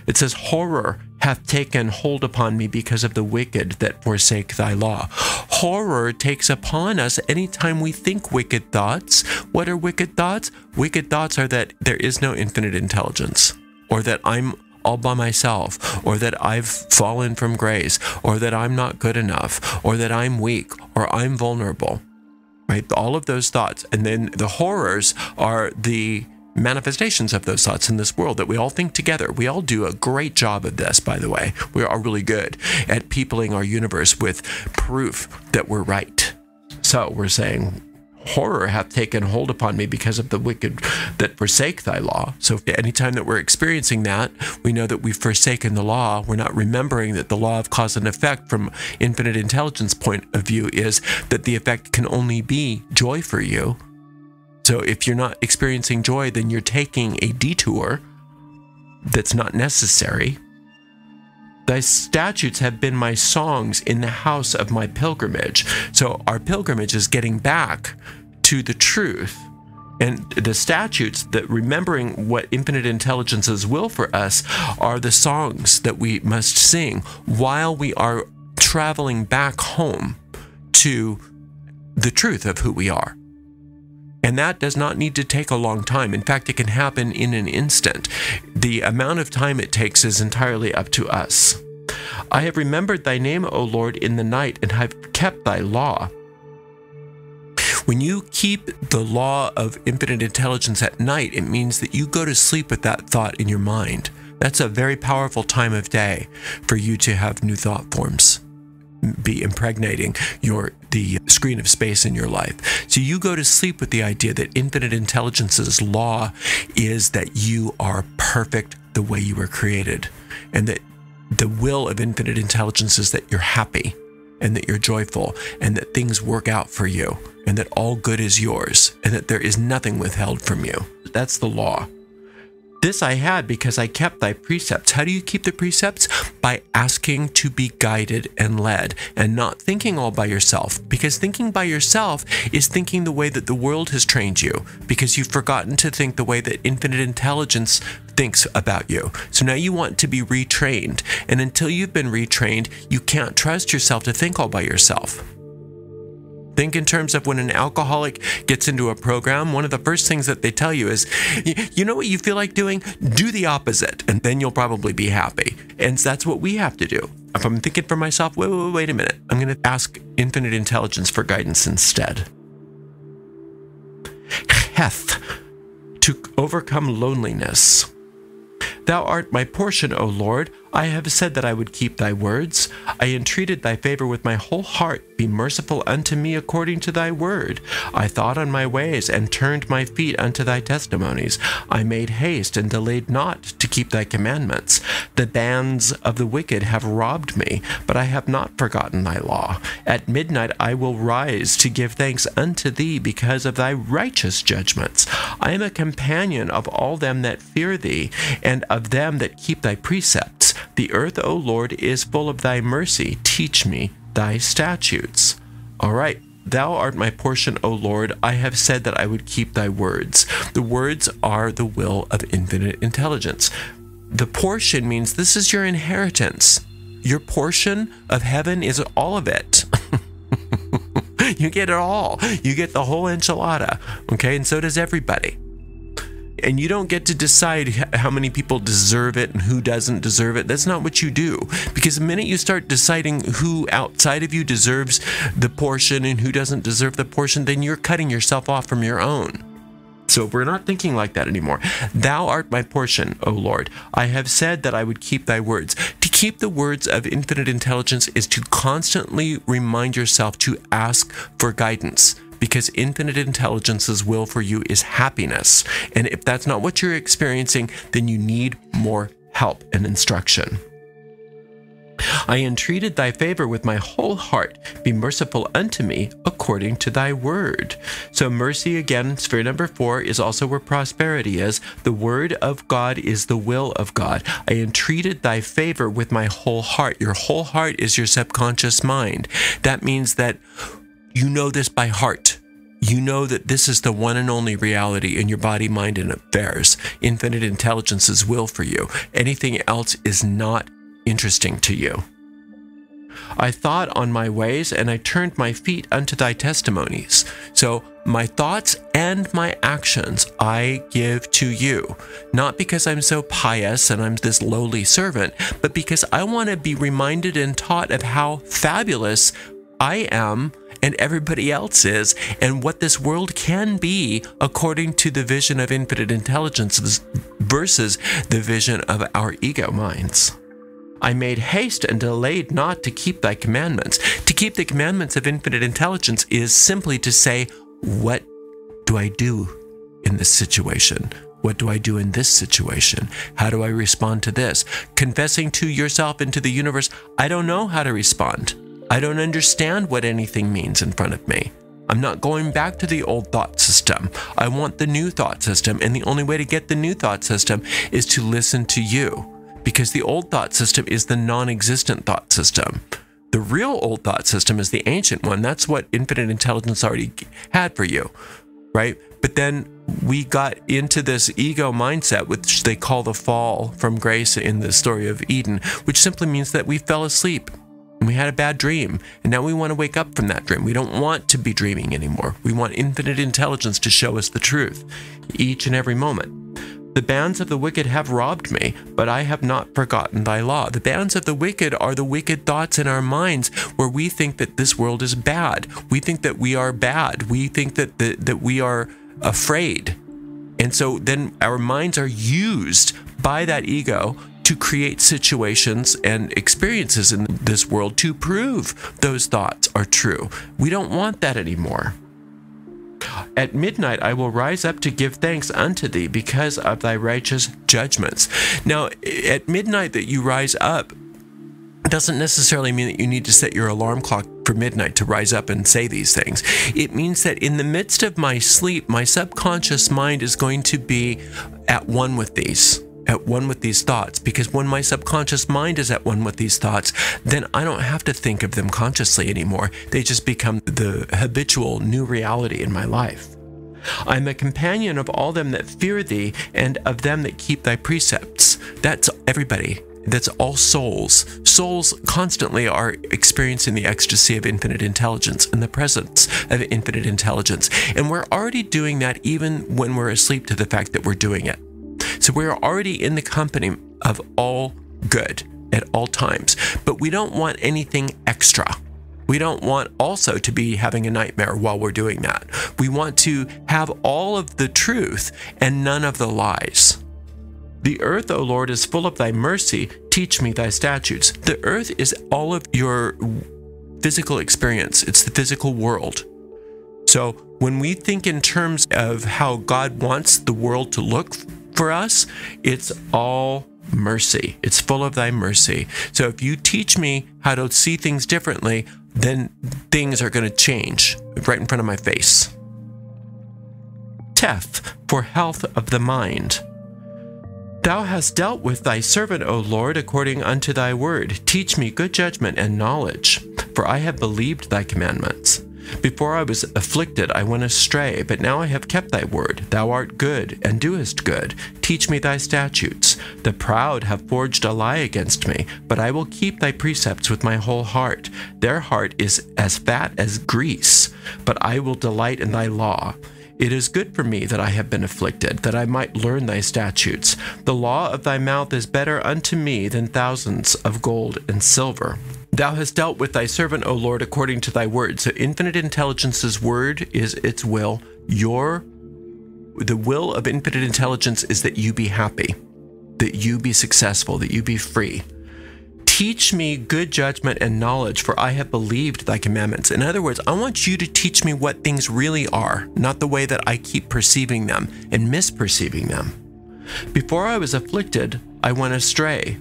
It says, horror hath taken hold upon me because of the wicked that forsake thy law. Horror takes upon us anytime we think wicked thoughts. What are wicked thoughts? Wicked thoughts are that there is no infinite intelligence, or that I'm all by myself, or that I've fallen from grace, or that I'm not good enough, or that I'm weak, or I'm vulnerable, right? All of those thoughts. And then the horrors are the manifestations of those thoughts in this world that we all think together. We all do a great job of this, by the way. We are really good at peopling our universe with proof that we're right. So we're saying, horror hath taken hold upon me because of the wicked that forsake thy law. So anytime that we're experiencing that, we know that we've forsaken the law. We're not remembering that the law of cause and effect from infinite intelligence point of view is that the effect can only be joy for you. So if you're not experiencing joy, then you're taking a detour that's not necessary. Thy statutes have been my songs in the house of my pilgrimage. So our pilgrimage is getting back to the truth. And the statutes, that remembering what infinite intelligence's will for us, are the songs that we must sing while we are traveling back home to the truth of who we are. And that does not need to take a long time. In fact, it can happen in an instant. The amount of time it takes is entirely up to us. I have remembered thy name, O Lord, in the night, and have kept thy law. When you keep the law of infinite intelligence at night, it means that you go to sleep with that thought in your mind. That's a very powerful time of day for you to have new thought forms be impregnating the screen of space in your life. So you go to sleep with the idea that infinite intelligence's law is that you are perfect the way you were created, and that the will of infinite intelligence is that you're happy and that you're joyful and that things work out for you and that all good is yours and that there is nothing withheld from you. That's the law. This I had because I kept thy precepts. How do you keep the precepts? By asking to be guided and led, and not thinking all by yourself. Because thinking by yourself is thinking the way that the world has trained you, because you've forgotten to think the way that infinite intelligence thinks about you. So now you want to be retrained. And until you've been retrained, you can't trust yourself to think all by yourself. Think in terms of when an alcoholic gets into a program, one of the first things that they tell you is, you know what you feel like doing? Do the opposite, and then you'll probably be happy. And that's what we have to do. If I'm thinking for myself, wait a minute. I'm going to ask infinite intelligence for guidance instead. Cheth, to overcome loneliness. Thou art my portion, O Lord. I have said that I would keep thy words. I entreated thy favor with my whole heart. Be merciful unto me according to thy word. I thought on my ways and turned my feet unto thy testimonies. I made haste and delayed not to keep thy commandments. The bands of the wicked have robbed me, but I have not forgotten thy law. At midnight I will rise to give thanks unto thee because of thy righteous judgments. I am a companion of all them that fear thee, and of them that keep thy precepts. The earth, O Lord, is full of thy mercy. Teach me thy statutes. All right. Thou art my portion, O Lord. I have said that I would keep thy words. The words are the will of infinite intelligence. The portion means this is your inheritance. Your portion of heaven is all of it. You get it all. You get the whole enchilada. Okay. And so does everybody. And you don't get to decide how many people deserve it and who doesn't deserve it. That's not what you do. Because the minute you start deciding who outside of you deserves the portion and who doesn't deserve the portion, then you're cutting yourself off from your own. So we're not thinking like that anymore. Thou art my portion, O Lord. I have said that I would keep thy words. To keep the words of infinite intelligence is to constantly remind yourself to ask for guidance. Because infinite intelligence's will for you is happiness. And if that's not what you're experiencing, then you need more help and instruction. I entreated thy favor with my whole heart. Be merciful unto me according to thy word. So mercy, again, sphere number 4, is also where prosperity is. The word of God is the will of God. I entreated thy favor with my whole heart. Your whole heart is your subconscious mind. That means that you know this by heart. You know that this is the one and only reality in your body, mind, and affairs. Infinite intelligence's will for you. Anything else is not interesting to you. I thought on my ways, and I turned my feet unto thy testimonies. So my thoughts and my actions I give to you, not because I'm so pious and I'm this lowly servant, but because I want to be reminded and taught of how fabulous I am and everybody else is, and what this world can be according to the vision of infinite intelligence versus the vision of our ego minds. I made haste and delayed not to keep thy commandments. To keep the commandments of infinite intelligence is simply to say, what do I do in this situation? What do I do in this situation? How do I respond to this? Confessing to yourself and to the universe, I don't know how to respond. I don't understand what anything means in front of me. I'm not going back to the old thought system. I want the new thought system, and the only way to get the new thought system is to listen to you, because the old thought system is the non-existent thought system. The real old thought system is the ancient one. That's what infinite intelligence already had for you, right? But then we got into this ego mindset, which they call the fall from grace in the story of Eden, which simply means that we fell asleep. And we had a bad dream, and now we want to wake up from that dream. We don't want to be dreaming anymore. We want infinite intelligence to show us the truth each and every moment. The bands of the wicked have robbed me, but I have not forgotten thy law. The bands of the wicked are the wicked thoughts in our minds where we think that this world is bad. We think that we are bad. We think that we are afraid. And so then our minds are used by that ego to create situations and experiences in this world to prove those thoughts are true. We don't want that anymore. At midnight I will rise up to give thanks unto thee because of thy righteous judgments. Now, at midnight that you rise up doesn't necessarily mean that you need to set your alarm clock for midnight to rise up and say these things. It means that in the midst of my sleep, my subconscious mind is going to be at one with these thoughts, because when my subconscious mind is at one with these thoughts, then I don't have to think of them consciously anymore. They just become the habitual new reality in my life. I'm a companion of all them that fear thee, and of them that keep thy precepts. That's everybody. That's all souls. Souls constantly are experiencing the ecstasy of infinite intelligence and the presence of infinite intelligence. And we're already doing that even when we're asleep to the fact that we're doing it. So we're already in the company of all good at all times, but we don't want anything extra. We don't want also to be having a nightmare while we're doing that. We want to have all of the truth and none of the lies. The earth, O Lord, is full of thy mercy. Teach me thy statutes. The earth is all of your physical experience. It's the physical world. So when we think in terms of how God wants the world to look for us, it's all mercy. It's full of thy mercy. So if you teach me how to see things differently, then things are going to change right in front of my face. Teth, for health of the mind. Thou hast dealt with thy servant, O Lord, according unto thy word. Teach me good judgment and knowledge, for I have believed thy commandments. Before I was afflicted, I went astray, but now I have kept thy word. Thou art good, and doest good. Teach me thy statutes. The proud have forged a lie against me, but I will keep thy precepts with my whole heart. Their heart is as fat as grease, but I will delight in thy law. It is good for me that I have been afflicted, that I might learn thy statutes. The law of thy mouth is better unto me than thousands of gold and silver. Thou hast dealt with thy servant, O Lord, according to thy word. So infinite intelligence's word is its will. The will of infinite intelligence is that you be happy, that you be successful, that you be free. Teach me good judgment and knowledge, for I have believed thy commandments. In other words, I want you to teach me what things really are, not the way that I keep perceiving them and misperceiving them. Before I was afflicted, I went astray,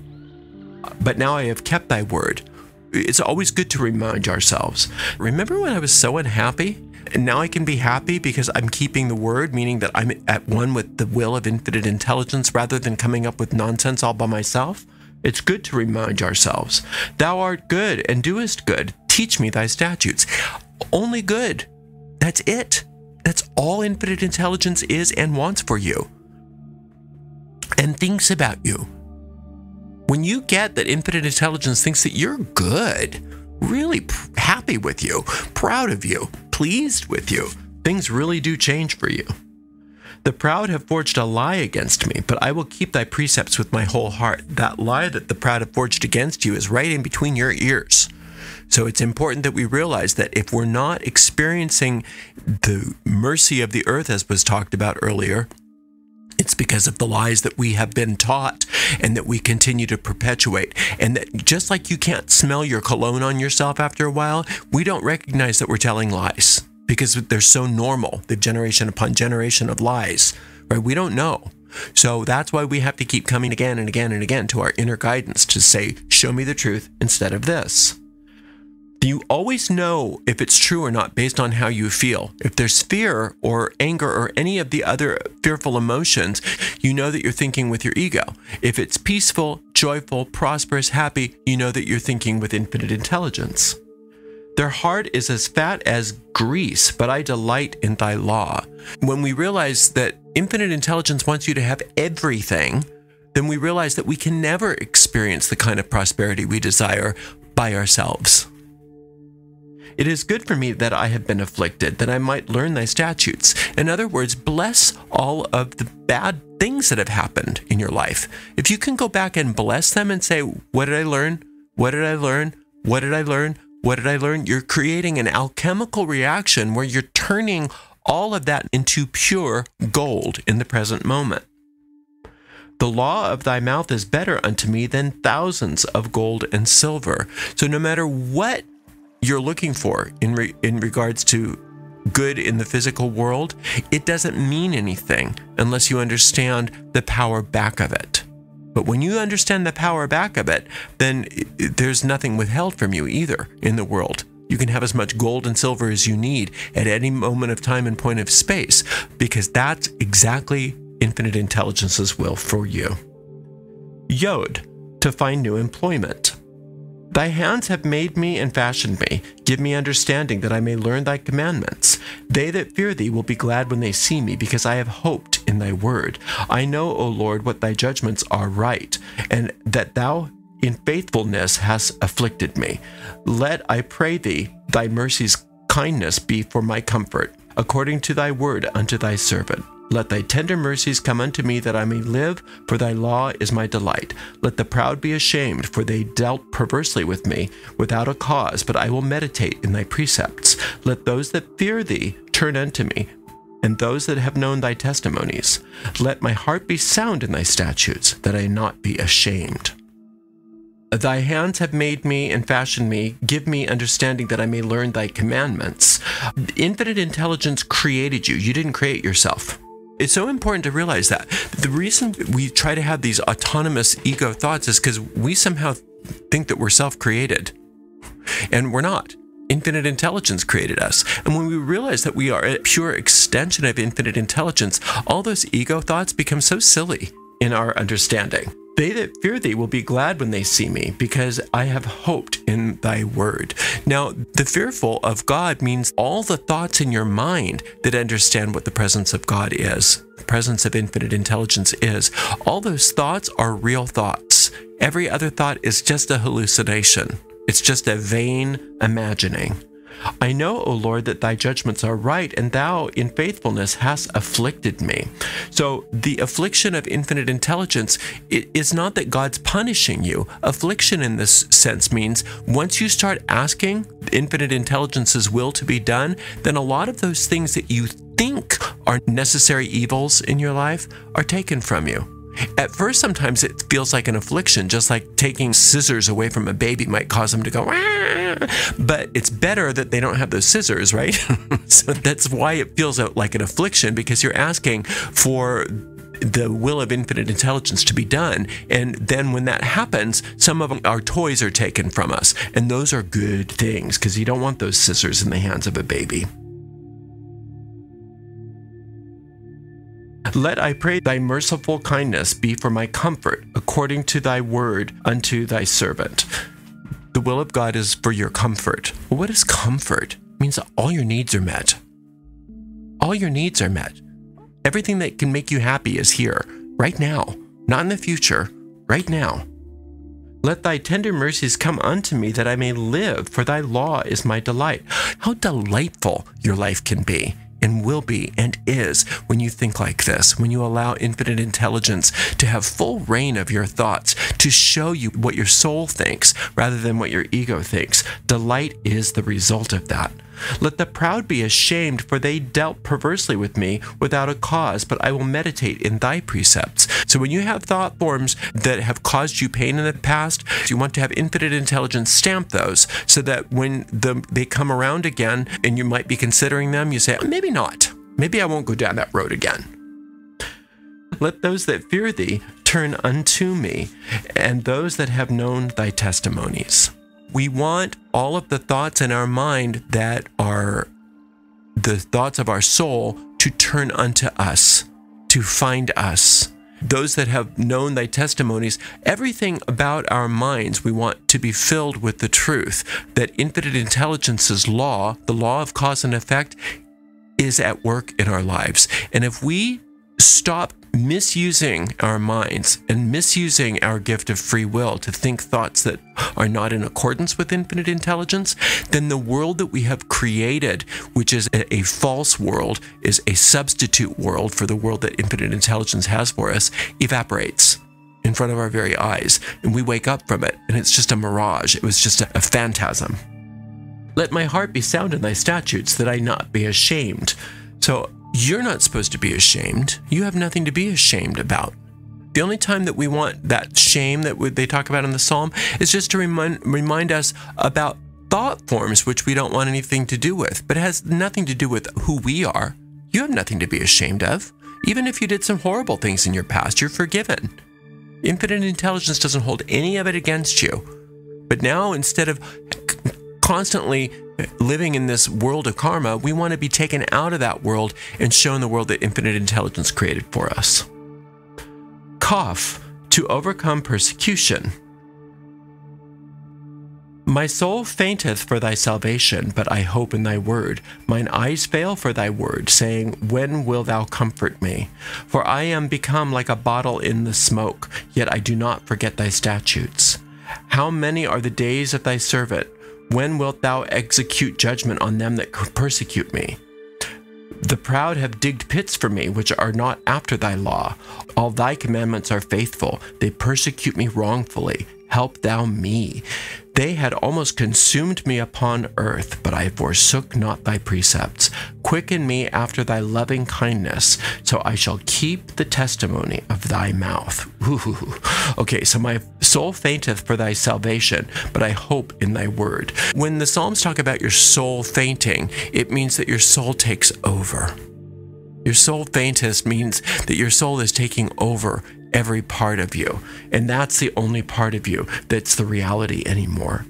but now I have kept thy word. it's always good to remind ourselves. Remember when I was so unhappy? And now I can be happy because I'm keeping the word, meaning that I'm at one with the will of infinite intelligence rather than coming up with nonsense all by myself. It's good to remind ourselves. Thou art good and doest good. Teach me thy statutes. Only good. That's it. That's all infinite intelligence is and wants for you and thinks about you. When you get that infinite intelligence thinks that you're good, really happy with you, proud of you, pleased with you, things really do change for you. The proud have forged a lie against me, but I will keep thy precepts with my whole heart. That lie that the proud have forged against you is right in between your ears. So it's important that we realize that if we're not experiencing the mercy of the earth, as was talked about earlier, it's because of the lies that we have been taught and that we continue to perpetuate. And that just like you can't smell your cologne on yourself after a while, we don't recognize that we're telling lies because they're so normal. They've generation upon generation of lies, right? We don't know. So that's why we have to keep coming again and again and again to our inner guidance to say, show me the truth instead of this. You always know if it's true or not based on how you feel. If there's fear or anger or any of the other fearful emotions, you know that you're thinking with your ego. If it's peaceful, joyful, prosperous, happy, you know that you're thinking with infinite intelligence. Their heart is as fat as grease, but I delight in thy law. When we realize that infinite intelligence wants you to have everything, then we realize that we can never experience the kind of prosperity we desire by ourselves. It is good for me that I have been afflicted, that I might learn thy statutes. In other words, bless all of the bad things that have happened in your life. If you can go back and bless them and say, what did I learn? What did I learn? What did I learn? What did I learn? You're creating an alchemical reaction where you're turning all of that into pure gold in the present moment. The law of thy mouth is better unto me than thousands of gold and silver. So no matter what you're looking for in regards to good in the physical world, it doesn't mean anything unless you understand the power back of it. But when you understand the power back of it, then there's nothing withheld from you either in the world. You can have as much gold and silver as you need at any moment of time and point of space, because that's exactly infinite intelligence's will for you. Yod, to find new employment. Thy hands have made me and fashioned me. Give me understanding that I may learn thy commandments. They that fear thee will be glad when they see me, because I have hoped in thy word. I know, O Lord, what thy judgments are right, and that thou in faithfulness hast afflicted me. Let, I pray thee, thy mercy's kindness be for my comfort, according to thy word unto thy servant. Let thy tender mercies come unto me that I may live, for thy law is my delight. Let the proud be ashamed, for they dealt perversely with me without a cause, but I will meditate in thy precepts. Let those that fear thee turn unto me, and those that have known thy testimonies. Let my heart be sound in thy statutes, that I not be ashamed. Thy hands have made me and fashioned me. Give me understanding that I may learn thy commandments. Infinite intelligence created you. You didn't create yourself. It's so important to realize that. The reason we try to have these autonomous ego thoughts is because we somehow think that we're self-created. And we're not. Infinite intelligence created us. And when we realize that we are a pure extension of infinite intelligence, all those ego thoughts become so silly in our understanding. They that fear thee will be glad when they see me, because I have hoped in thy word. Now, the fearful of God means all the thoughts in your mind that understand what the presence of God is, the presence of infinite intelligence is. All those thoughts are real thoughts. Every other thought is just a hallucination. It's just a vain imagining. I know, O Lord, that thy judgments are right, and thou in faithfulness hast afflicted me. So the affliction of infinite intelligence is not that God's punishing you. Affliction in this sense means once you start asking infinite intelligence's will to be done, then a lot of those things that you think are necessary evils in your life are taken from you. At first, sometimes it feels like an affliction, just like taking scissors away from a baby might cause them to go, "Wah!" But it's better that they don't have those scissors, right? So that's why it feels like an affliction, because you're asking for the will of infinite intelligence to be done. And then when that happens, some of our toys are taken from us. And those are good things, because you don't want those scissors in the hands of a baby. Let, I pray, thy merciful kindness be for my comfort, according to thy word unto thy servant. The will of God is for your comfort. Well, what is comfort? It means that all your needs are met. All your needs are met. Everything that can make you happy is here, right now, not in the future, right now. Let thy tender mercies come unto me, that I may live, for thy law is my delight. How delightful your life can be, and will be, and is, when you think like this, when you allow infinite intelligence to have full reign of your thoughts, to show you what your soul thinks rather than what your ego thinks. Delight is the result of that. Let the proud be ashamed, for they dealt perversely with me without a cause, but I will meditate in thy precepts. So when you have thought forms that have caused you pain in the past, you want to have infinite intelligence stamp those, so that when they come around again and you might be considering them, you say, maybe not. Maybe I won't go down that road again. Let those that fear thee turn unto me, and those that have known thy testimonies. We want all of the thoughts in our mind that are the thoughts of our soul to turn unto us, to find us. Those that have known thy testimonies, everything about our minds we want to be filled with the truth that infinite intelligence's law, the law of cause and effect, is at work in our lives. And if we stop misusing our minds and misusing our gift of free will to think thoughts that are not in accordance with infinite intelligence, then the world that we have created, which is a false world, is a substitute world for the world that infinite intelligence has for us, evaporates in front of our very eyes. And we wake up from it, and it's just a mirage. It was just a phantasm. Let my heart be sound in thy statutes, that I not be ashamed. So you're not supposed to be ashamed. You have nothing to be ashamed about. The only time that we want that shame that they talk about in the Psalm is just to remind us about thought forms which we don't want anything to do with, but it has nothing to do with who we are. You have nothing to be ashamed of. Even if you did some horrible things in your past, you're forgiven. Infinite intelligence doesn't hold any of it against you. But now, instead of constantly living in this world of karma, we want to be taken out of that world and shown the world that infinite intelligence created for us. Koph, to overcome persecution. My soul fainteth for thy salvation, but I hope in thy word. Mine eyes fail for thy word, saying, when wilt thou comfort me? For I am become like a bottle in the smoke, yet I do not forget thy statutes. How many are the days of thy servant? When wilt thou execute judgment on them that persecute me? The proud have digged pits for me, which are not after thy law. All thy commandments are faithful. They persecute me wrongfully. Help thou me. They had almost consumed me upon earth, but I forsook not thy precepts. Quicken me after thy loving kindness, so I shall keep the testimony of thy mouth. Ooh. Okay, so my soul fainteth for thy salvation, but I hope in thy word. When the Psalms talk about your soul fainting, it means that your soul takes over. Your soul fainteth means that your soul is taking over every part of you. And that's the only part of you that's the reality anymore.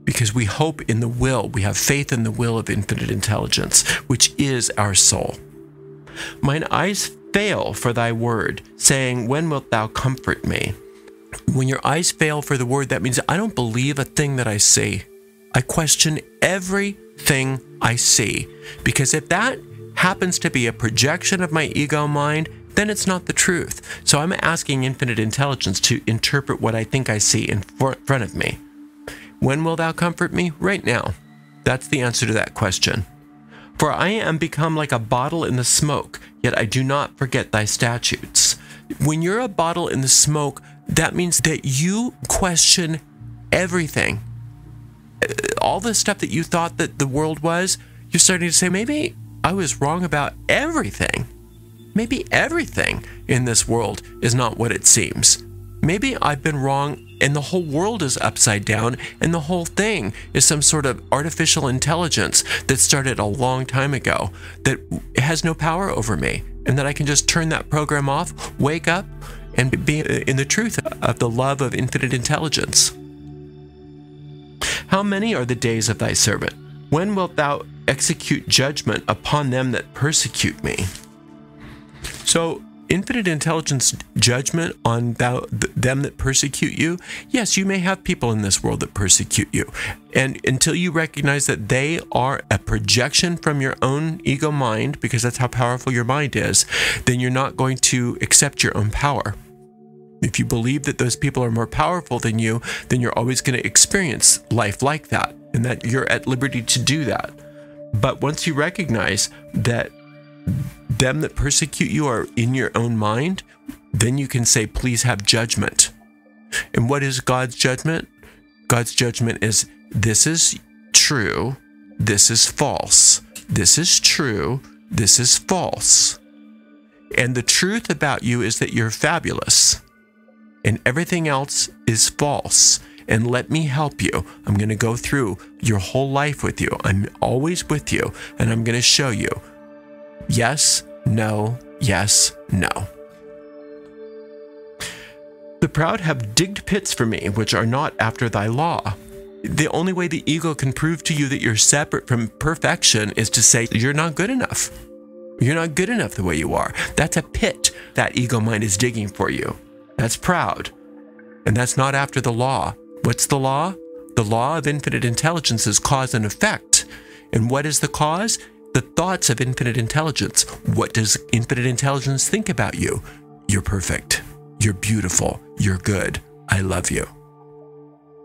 Because we hope in the will, we have faith in the will of infinite intelligence, which is our soul. Mine eyes fail for thy word, saying, when wilt thou comfort me? When your eyes fail for the word, that means I don't believe a thing that I see. I question everything I see. Because if that happens to be a projection of my ego mind, then it's not the truth. So I'm asking infinite intelligence to interpret what I think I see in front of me. When will thou comfort me? Right now. That's the answer to that question. For I am become like a bottle in the smoke, yet I do not forget thy statutes. When you're a bottle in the smoke, that means that you question everything. All the stuff that you thought that the world was, you're starting to say, maybe I was wrong about everything. Maybe everything in this world is not what it seems. Maybe I've been wrong and the whole world is upside down and the whole thing is some sort of artificial intelligence that started a long time ago that has no power over me. and that I can just turn that program off, wake up, and be in the truth of the love of infinite intelligence. How many are the days of thy servant? When wilt thou execute judgment upon them that persecute me? So, infinite intelligence judgment on them that persecute you? Yes, you may have people in this world that persecute you. And until you recognize that they are a projection from your own ego mind, because that's how powerful your mind is, then you're not going to accept your own power. If you believe that those people are more powerful than you, then you're always going to experience life like that, and that you're at liberty to do that. But once you recognize that them that persecute you are in your own mind, then you can say, please have judgment. And what is God's judgment? God's judgment is, this is true, this is false. This is true, this is false. And the truth about you is that you're fabulous, and everything else is false. And let me help you. I'm going to go through your whole life with you. I'm always with you, and I'm going to show you. Yes, no, yes, no. The proud have digged pits for me, which are not after thy law. The only way the ego can prove to you that you're separate from perfection is to say, you're not good enough. You're not good enough the way you are. That's a pit that ego mind is digging for you. That's proud. And that's not after the law. What's the law? The law of infinite intelligence is cause and effect. And what is the cause? The thoughts of infinite intelligence. What does infinite intelligence think about you? You're perfect. You're beautiful. You're good. I love you.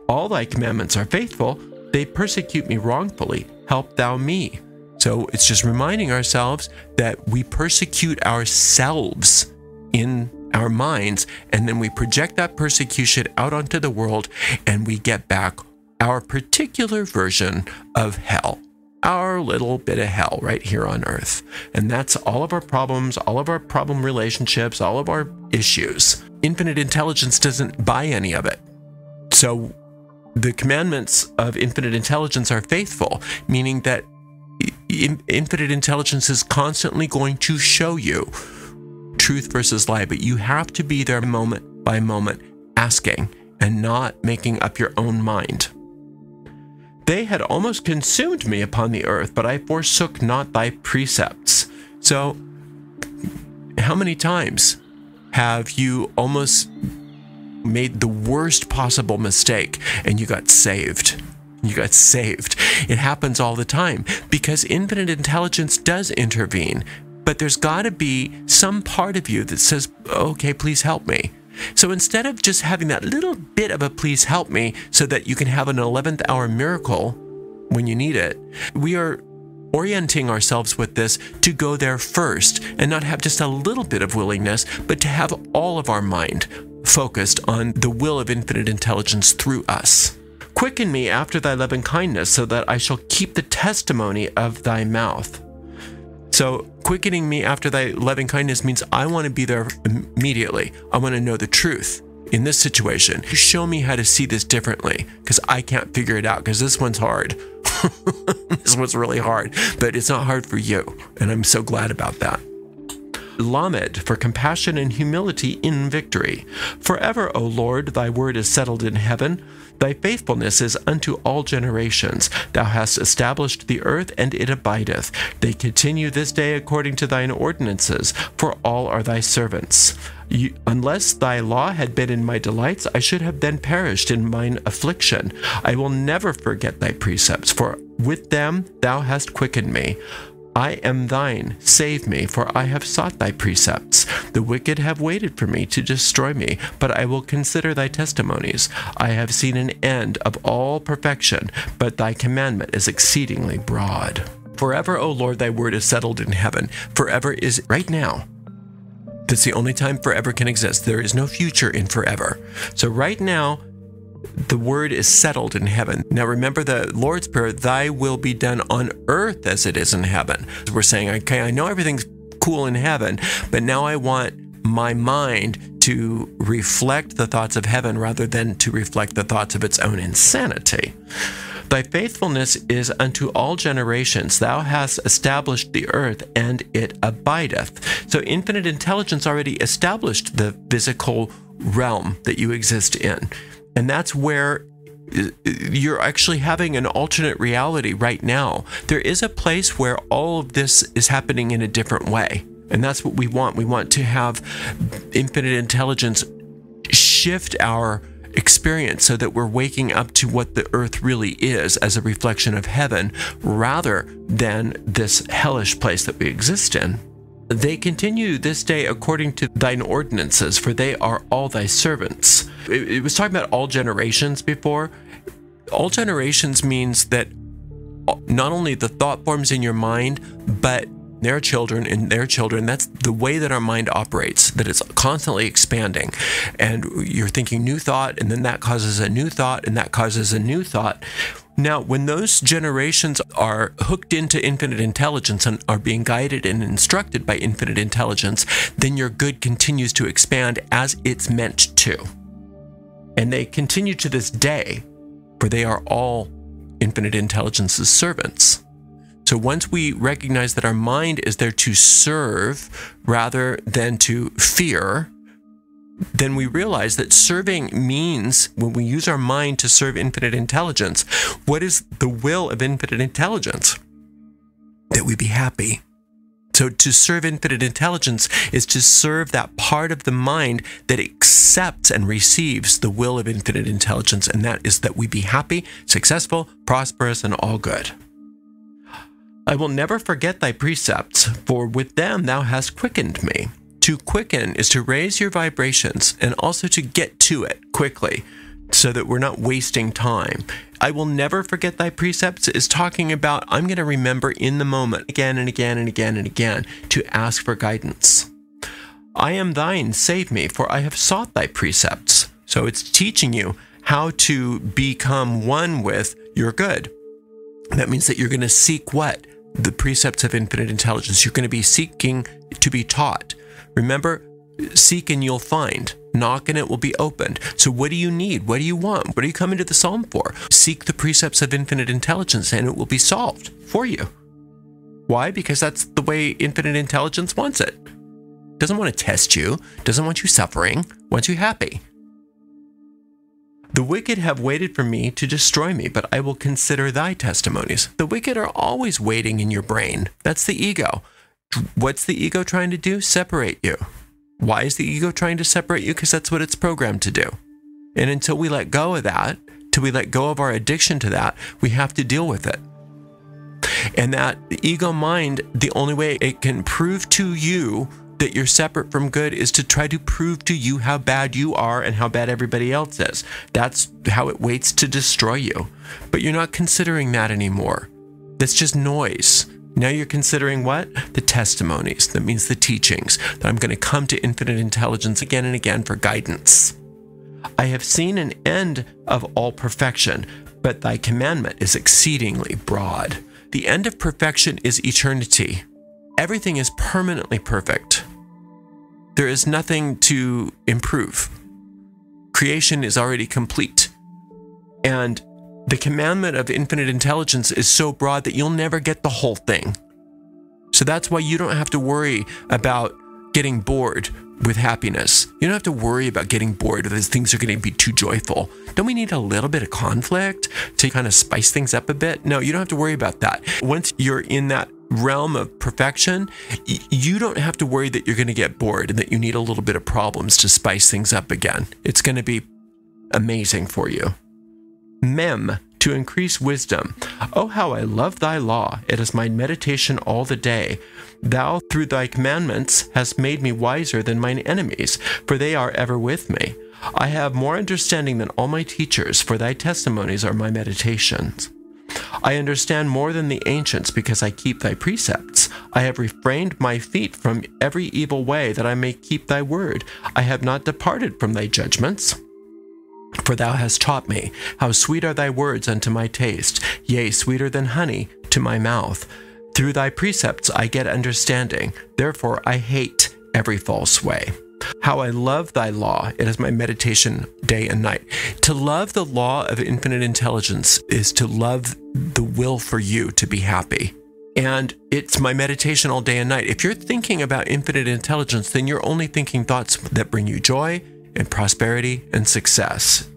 All thy commandments are faithful. They persecute me wrongfully. Help thou me. So it's just reminding ourselves that we persecute ourselves in our minds, and then we project that persecution out onto the world, and we get back our particular version of hell. Our little bit of hell right here on earth. And that's all of our problems, all of our problem relationships, all of our issues. Infinite intelligence doesn't buy any of it. So the commandments of infinite intelligence are faithful, meaning that infinite intelligence is constantly going to show you truth versus lie, but you have to be there moment by moment, asking and not making up your own mind. They had almost consumed me upon the earth, but I forsook not thy precepts. So, how many times have you almost made the worst possible mistake and you got saved? You got saved. It happens all the time because infinite intelligence does intervene, but there's got to be some part of you that says, okay, please help me. So instead of just having that little bit of a please help me so that you can have an 11th hour miracle when you need it, we are orienting ourselves with this to go there first and not have just a little bit of willingness, but to have all of our mind focused on the will of infinite intelligence through us. Quicken me after thy loving kindness so that I shall keep the testimony of thy mouth. So quickening me after thy loving kindness means I want to be there immediately. I want to know the truth in this situation. Show me how to see this differently, because I can't figure it out, because this one's hard. This one's really hard, but it's not hard for you, and I'm so glad about that. Lamed, for compassion and humility in victory. Forever, O Lord, thy word is settled in heaven. Thy faithfulness is unto all generations. Thou hast established the earth, and it abideth. They continue this day according to thine ordinances, for all are thy servants. Unless thy law had been in my delights, I should have then perished in mine affliction. I will never forget thy precepts, for with them thou hast quickened me. I am thine, save me, for I have sought thy precepts. The wicked have waited for me to destroy me, but I will consider thy testimonies. I have seen an end of all perfection, but thy commandment is exceedingly broad. Forever, O Lord, thy word is settled in heaven. Forever is right now. That's the only time forever can exist. There is no future in forever. So right now, the word is settled in heaven. Now remember the Lord's Prayer, thy will be done on earth as it is in heaven. We're saying, okay, I know everything's cool in heaven, but now I want my mind to reflect the thoughts of heaven rather than to reflect the thoughts of its own insanity. Thy faithfulness is unto all generations. Thou hast established the earth, and it abideth. So infinite intelligence already established the physical realm that you exist in. And that's where you're actually having an alternate reality right now. There is a place where all of this is happening in a different way. And that's what we want. We want to have infinite intelligence shift our experience so that we're waking up to what the earth really is as a reflection of heaven, rather than this hellish place that we exist in. They continue this day according to thine ordinances, for they are all thy servants. It was talking about all generations before. All generations means that not only the thought forms in your mind, but their children and their children. That's the way that our mind operates, that it's constantly expanding. And you're thinking new thought, and then that causes a new thought, and that causes a new thought. Now, when those generations are hooked into infinite intelligence and are being guided and instructed by infinite intelligence, then your good continues to expand as it's meant to. And they continue to this day, for they are all infinite intelligence's servants. So once we recognize that our mind is there to serve rather than to fear, then we realize that serving means, when we use our mind to serve infinite intelligence, what is the will of infinite intelligence? That we be happy. So to serve infinite intelligence is to serve that part of the mind that accepts and receives the will of infinite intelligence, and that is that we be happy, successful, prosperous, and all good. I will never forget thy precepts, for with them thou hast quickened me. To quicken is to raise your vibrations and also to get to it quickly so that we're not wasting time. I will never forget thy precepts is talking about I'm going to remember in the moment again and again and again and again to ask for guidance. I am thine, save me, for I have sought thy precepts. So it's teaching you how to become one with your good. That means that you're going to seek what? The precepts of infinite intelligence. You're going to be seeking to be taught. Remember, seek and you'll find. Knock and it will be opened. So what do you need? What do you want? What are you coming to the psalm for? Seek the precepts of infinite intelligence and it will be solved for you. Why? Because that's the way infinite intelligence wants it. Doesn't want to test you. Doesn't want you suffering. Wants you happy. The wicked have waited for me to destroy me, but I will consider thy testimonies. The wicked are always waiting in your brain. That's the ego. What's the ego trying to do? Separate you. Why is the ego trying to separate you? Because that's what it's programmed to do. And until we let go of that, till we let go of our addiction to that, we have to deal with it. And that ego mind, the only way it can prove to you that you're separate from good is to try to prove to you how bad you are and how bad everybody else is. That's how it waits to destroy you. But you're not considering that anymore. That's just noise. Now you're considering what? The testimonies. That means the teachings. That I'm going to come to infinite intelligence again and again for guidance. I have seen an end of all perfection, but thy commandment is exceedingly broad. The end of perfection is eternity. Everything is permanently perfect. There is nothing to improve. Creation is already complete. And the commandment of infinite intelligence is so broad that you'll never get the whole thing. So that's why you don't have to worry about getting bored with happiness. You don't have to worry about getting bored with things are going to be too joyful. Don't we need a little bit of conflict to kind of spice things up a bit? No, you don't have to worry about that. Once you're in that realm of perfection, you don't have to worry that you're going to get bored and that you need a little bit of problems to spice things up again. It's going to be amazing for you. Mem, to increase wisdom. Oh, how I love thy law. It is my meditation all the day. Thou, through thy commandments, hast made me wiser than mine enemies, for they are ever with me. I have more understanding than all my teachers, for thy testimonies are my meditations. I understand more than the ancients, because I keep thy precepts. I have refrained my feet from every evil way, that I may keep thy word. I have not departed from thy judgments. For thou hast taught me, how sweet are thy words unto my taste, yea, sweeter than honey to my mouth. Through thy precepts I get understanding, therefore I hate every false way. How I love thy law. It is my meditation day and night. To love the law of infinite intelligence is to love the will for you to be happy. And it's my meditation all day and night. If you're thinking about infinite intelligence, then you're only thinking thoughts that bring you joy and prosperity and success.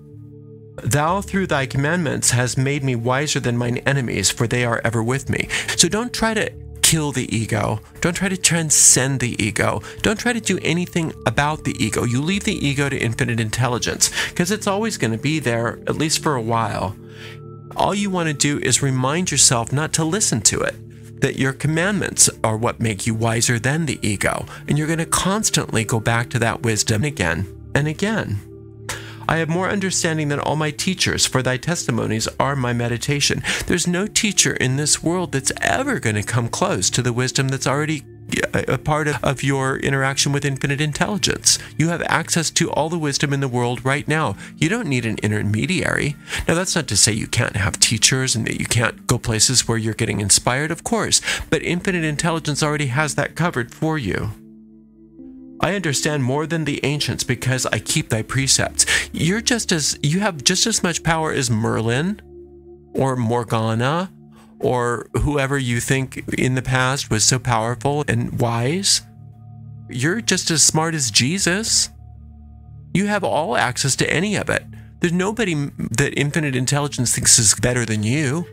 Thou through thy commandments has made me wiser than mine enemies, for they are ever with me. So don't try to kill the ego. Don't try to transcend the ego. Don't try to do anything about the ego. You leave the ego to infinite intelligence, because it's always going to be there, at least for a while. All you want to do is remind yourself not to listen to it, that your commandments are what make you wiser than the ego, and you're going to constantly go back to that wisdom again and again. I have more understanding than all my teachers, for thy testimonies are my meditation. There's no teacher in this world that's ever going to come close to the wisdom that's already a part of your interaction with infinite intelligence. You have access to all the wisdom in the world right now. You don't need an intermediary. Now, that's not to say you can't have teachers and that you can't go places where you're getting inspired, of course, but infinite intelligence already has that covered for you. I understand more than the ancients because I keep thy precepts. You have just as much power as Merlin or Morgana or whoever you think in the past was so powerful and wise. You're just as smart as Jesus. You have all access to any of it. There's nobody that infinite intelligence thinks is better than you.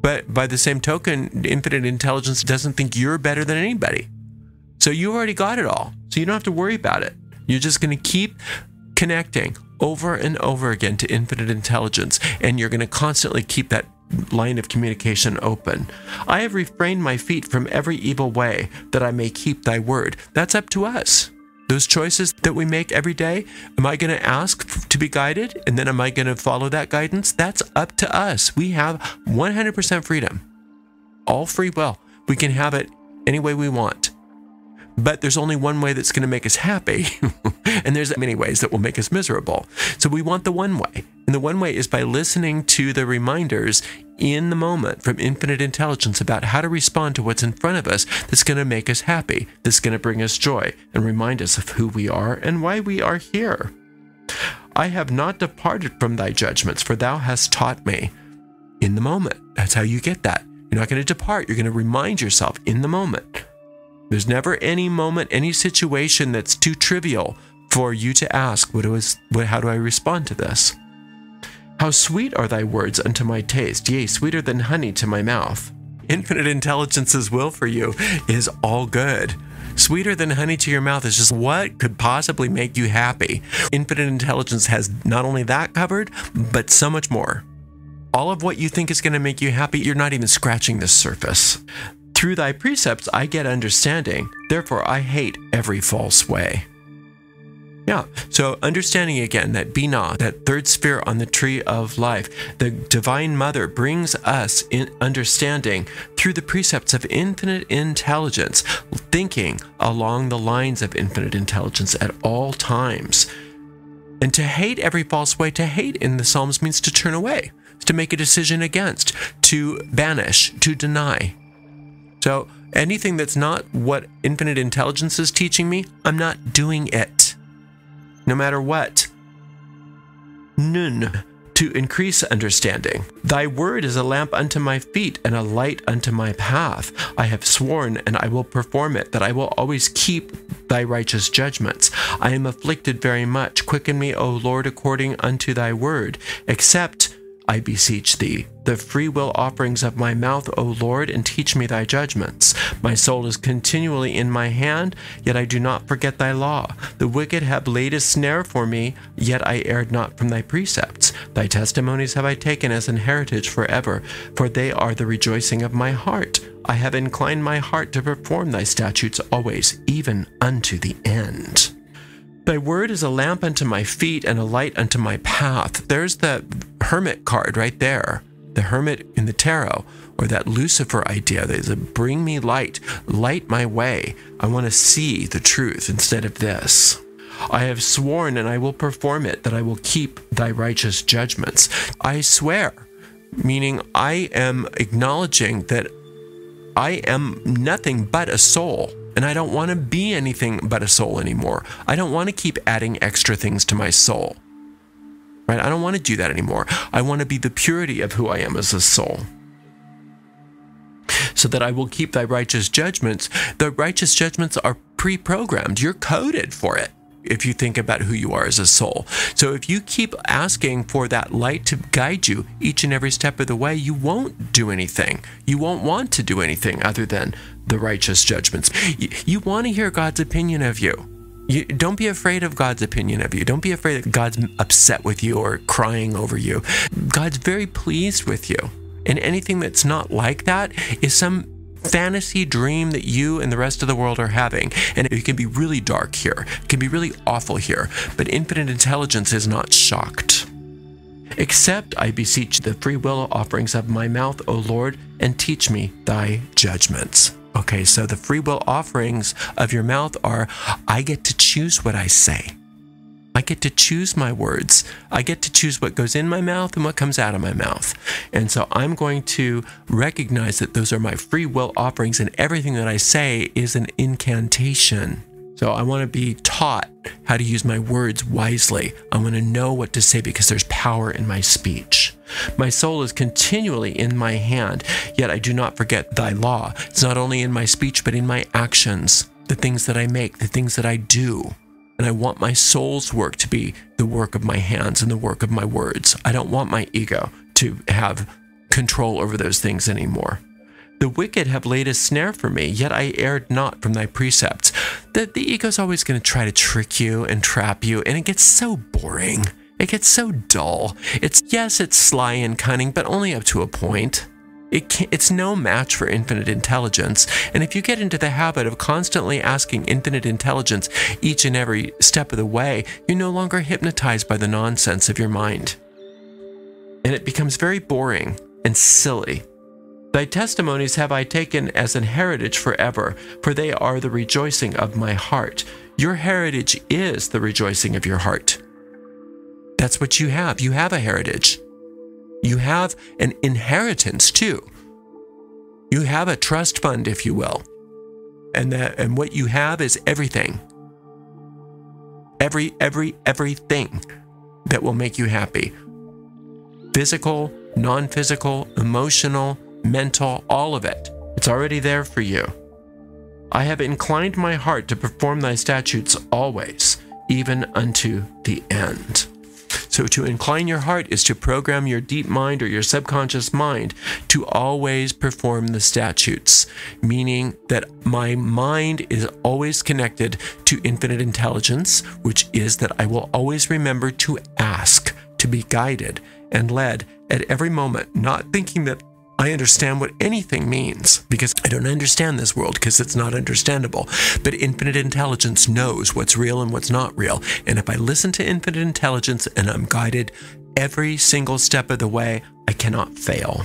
But by the same token, infinite intelligence doesn't think you're better than anybody. So you already got it all. So you don't have to worry about it. You're just going to keep connecting over and over again to infinite intelligence, and you're going to constantly keep that line of communication open. I have refrained my feet from every evil way, that I may keep thy word. That's up to us. Those choices that we make every day, am I going to ask to be guided? And then am I going to follow that guidance? That's up to us. We have 100% freedom. All free will. We can have it any way we want. But there's only one way that's going to make us happy, and there's many ways that will make us miserable. So we want the one way, and the one way is by listening to the reminders in the moment from infinite intelligence about how to respond to what's in front of us that's going to make us happy, that's going to bring us joy, and remind us of who we are and why we are here. I have not departed from thy judgments, for thou hast taught me. In the moment. That's how you get that. You're not going to depart. You're going to remind yourself in the moment. There's never any moment, any situation that's too trivial for you to ask, how do I respond to this? How sweet are thy words unto my taste, yea, sweeter than honey to my mouth. Infinite intelligence's will for you is all good. Sweeter than honey to your mouth is just what could possibly make you happy. Infinite intelligence has not only that covered, but so much more. All of what you think is going to make you happy, you're not even scratching the surface. Through thy precepts I get understanding, therefore I hate every false way. Yeah, so understanding again that Binah, that third sphere on the tree of life, the Divine Mother brings us in understanding through the precepts of infinite intelligence, thinking along the lines of infinite intelligence at all times. And to hate every false way, to hate in the Psalms means to turn away, to make a decision against, to banish, to deny. So anything that's not what infinite intelligence is teaching me, I'm not doing it. No matter what. Nun, to increase understanding. Thy word is a lamp unto my feet and a light unto my path. I have sworn and I will perform it, that I will always keep thy righteous judgments. I am afflicted very much. Quicken me, O Lord, according unto thy word. Accept, I beseech thee, the free will offerings of my mouth, O Lord, and teach me thy judgments. My soul is continually in my hand, yet I do not forget thy law. The wicked have laid a snare for me, yet I erred not from thy precepts. Thy testimonies have I taken as an heritage forever, for they are the rejoicing of my heart. I have inclined my heart to perform thy statutes always, even unto the end. Thy word is a lamp unto my feet and a light unto my path. There's the hermit card right there. The hermit in the tarot, or that Lucifer idea that is bring me light, light my way. I want to see the truth instead of this. I have sworn and I will perform it, that I will keep thy righteous judgments. I swear, meaning I am acknowledging that I am nothing but a soul. And I don't want to be anything but a soul anymore. I don't want to keep adding extra things to my soul. Right? I don't want to do that anymore. I want to be the purity of who I am as a soul. So that I will keep thy righteous judgments. The righteous judgments are pre-programmed. You're coded for it if you think about who you are as a soul. So if you keep asking for that light to guide you each and every step of the way, you won't do anything. You won't want to do anything other than the righteous judgments. You want to hear God's opinion of you. Don't be afraid of God's opinion of you. Don't be afraid that God's upset with you or crying over you. God's very pleased with you. And anything that's not like that is some fantasy dream that you and the rest of the world are having. And it can be really dark here. It can be really awful here. But infinite intelligence is not shocked. Accept, I beseech, the free will offerings of my mouth, O Lord, and teach me thy judgments. Okay, so the free will offerings of your mouth are, I get to choose what I say. I get to choose my words. I get to choose what goes in my mouth and what comes out of my mouth. And so I'm going to recognize that those are my free will offerings, and everything that I say is an incantation. So I want to be taught how to use my words wisely. I want to know what to say because there's power in my speech. My soul is continually in my hand, yet I do not forget thy law. It's not only in my speech, but in my actions, the things that I make, the things that I do. And I want my soul's work to be the work of my hands and the work of my words. I don't want my ego to have control over those things anymore. The wicked have laid a snare for me, yet I erred not from thy precepts. The ego's always going to try to trick you and trap you, and it gets so boring. It gets so dull. Yes, it's sly and cunning, but only up to a point. It's no match for infinite intelligence. And if you get into the habit of constantly asking infinite intelligence each and every step of the way, you're no longer hypnotized by the nonsense of your mind. And it becomes very boring and silly. Thy testimonies have I taken as an heritage forever, for they are the rejoicing of my heart. Your heritage is the rejoicing of your heart. That's what you have. You have a heritage. You have an inheritance too. You have a trust fund, if you will. And what you have is everything. Everything that will make you happy. Physical, non-physical, emotional, mental, all of it. It's already there for you. I have inclined my heart to perform thy statutes always, even unto the end. So to incline your heart is to program your deep mind or your subconscious mind to always perform the statutes, meaning that my mind is always connected to infinite intelligence, which is that I will always remember to ask, to be guided and led at every moment, not thinking that I understand what anything means, because I don't understand this world because it's not understandable. But infinite intelligence knows what's real and what's not real. And if I listen to infinite intelligence and I'm guided every single step of the way, I cannot fail.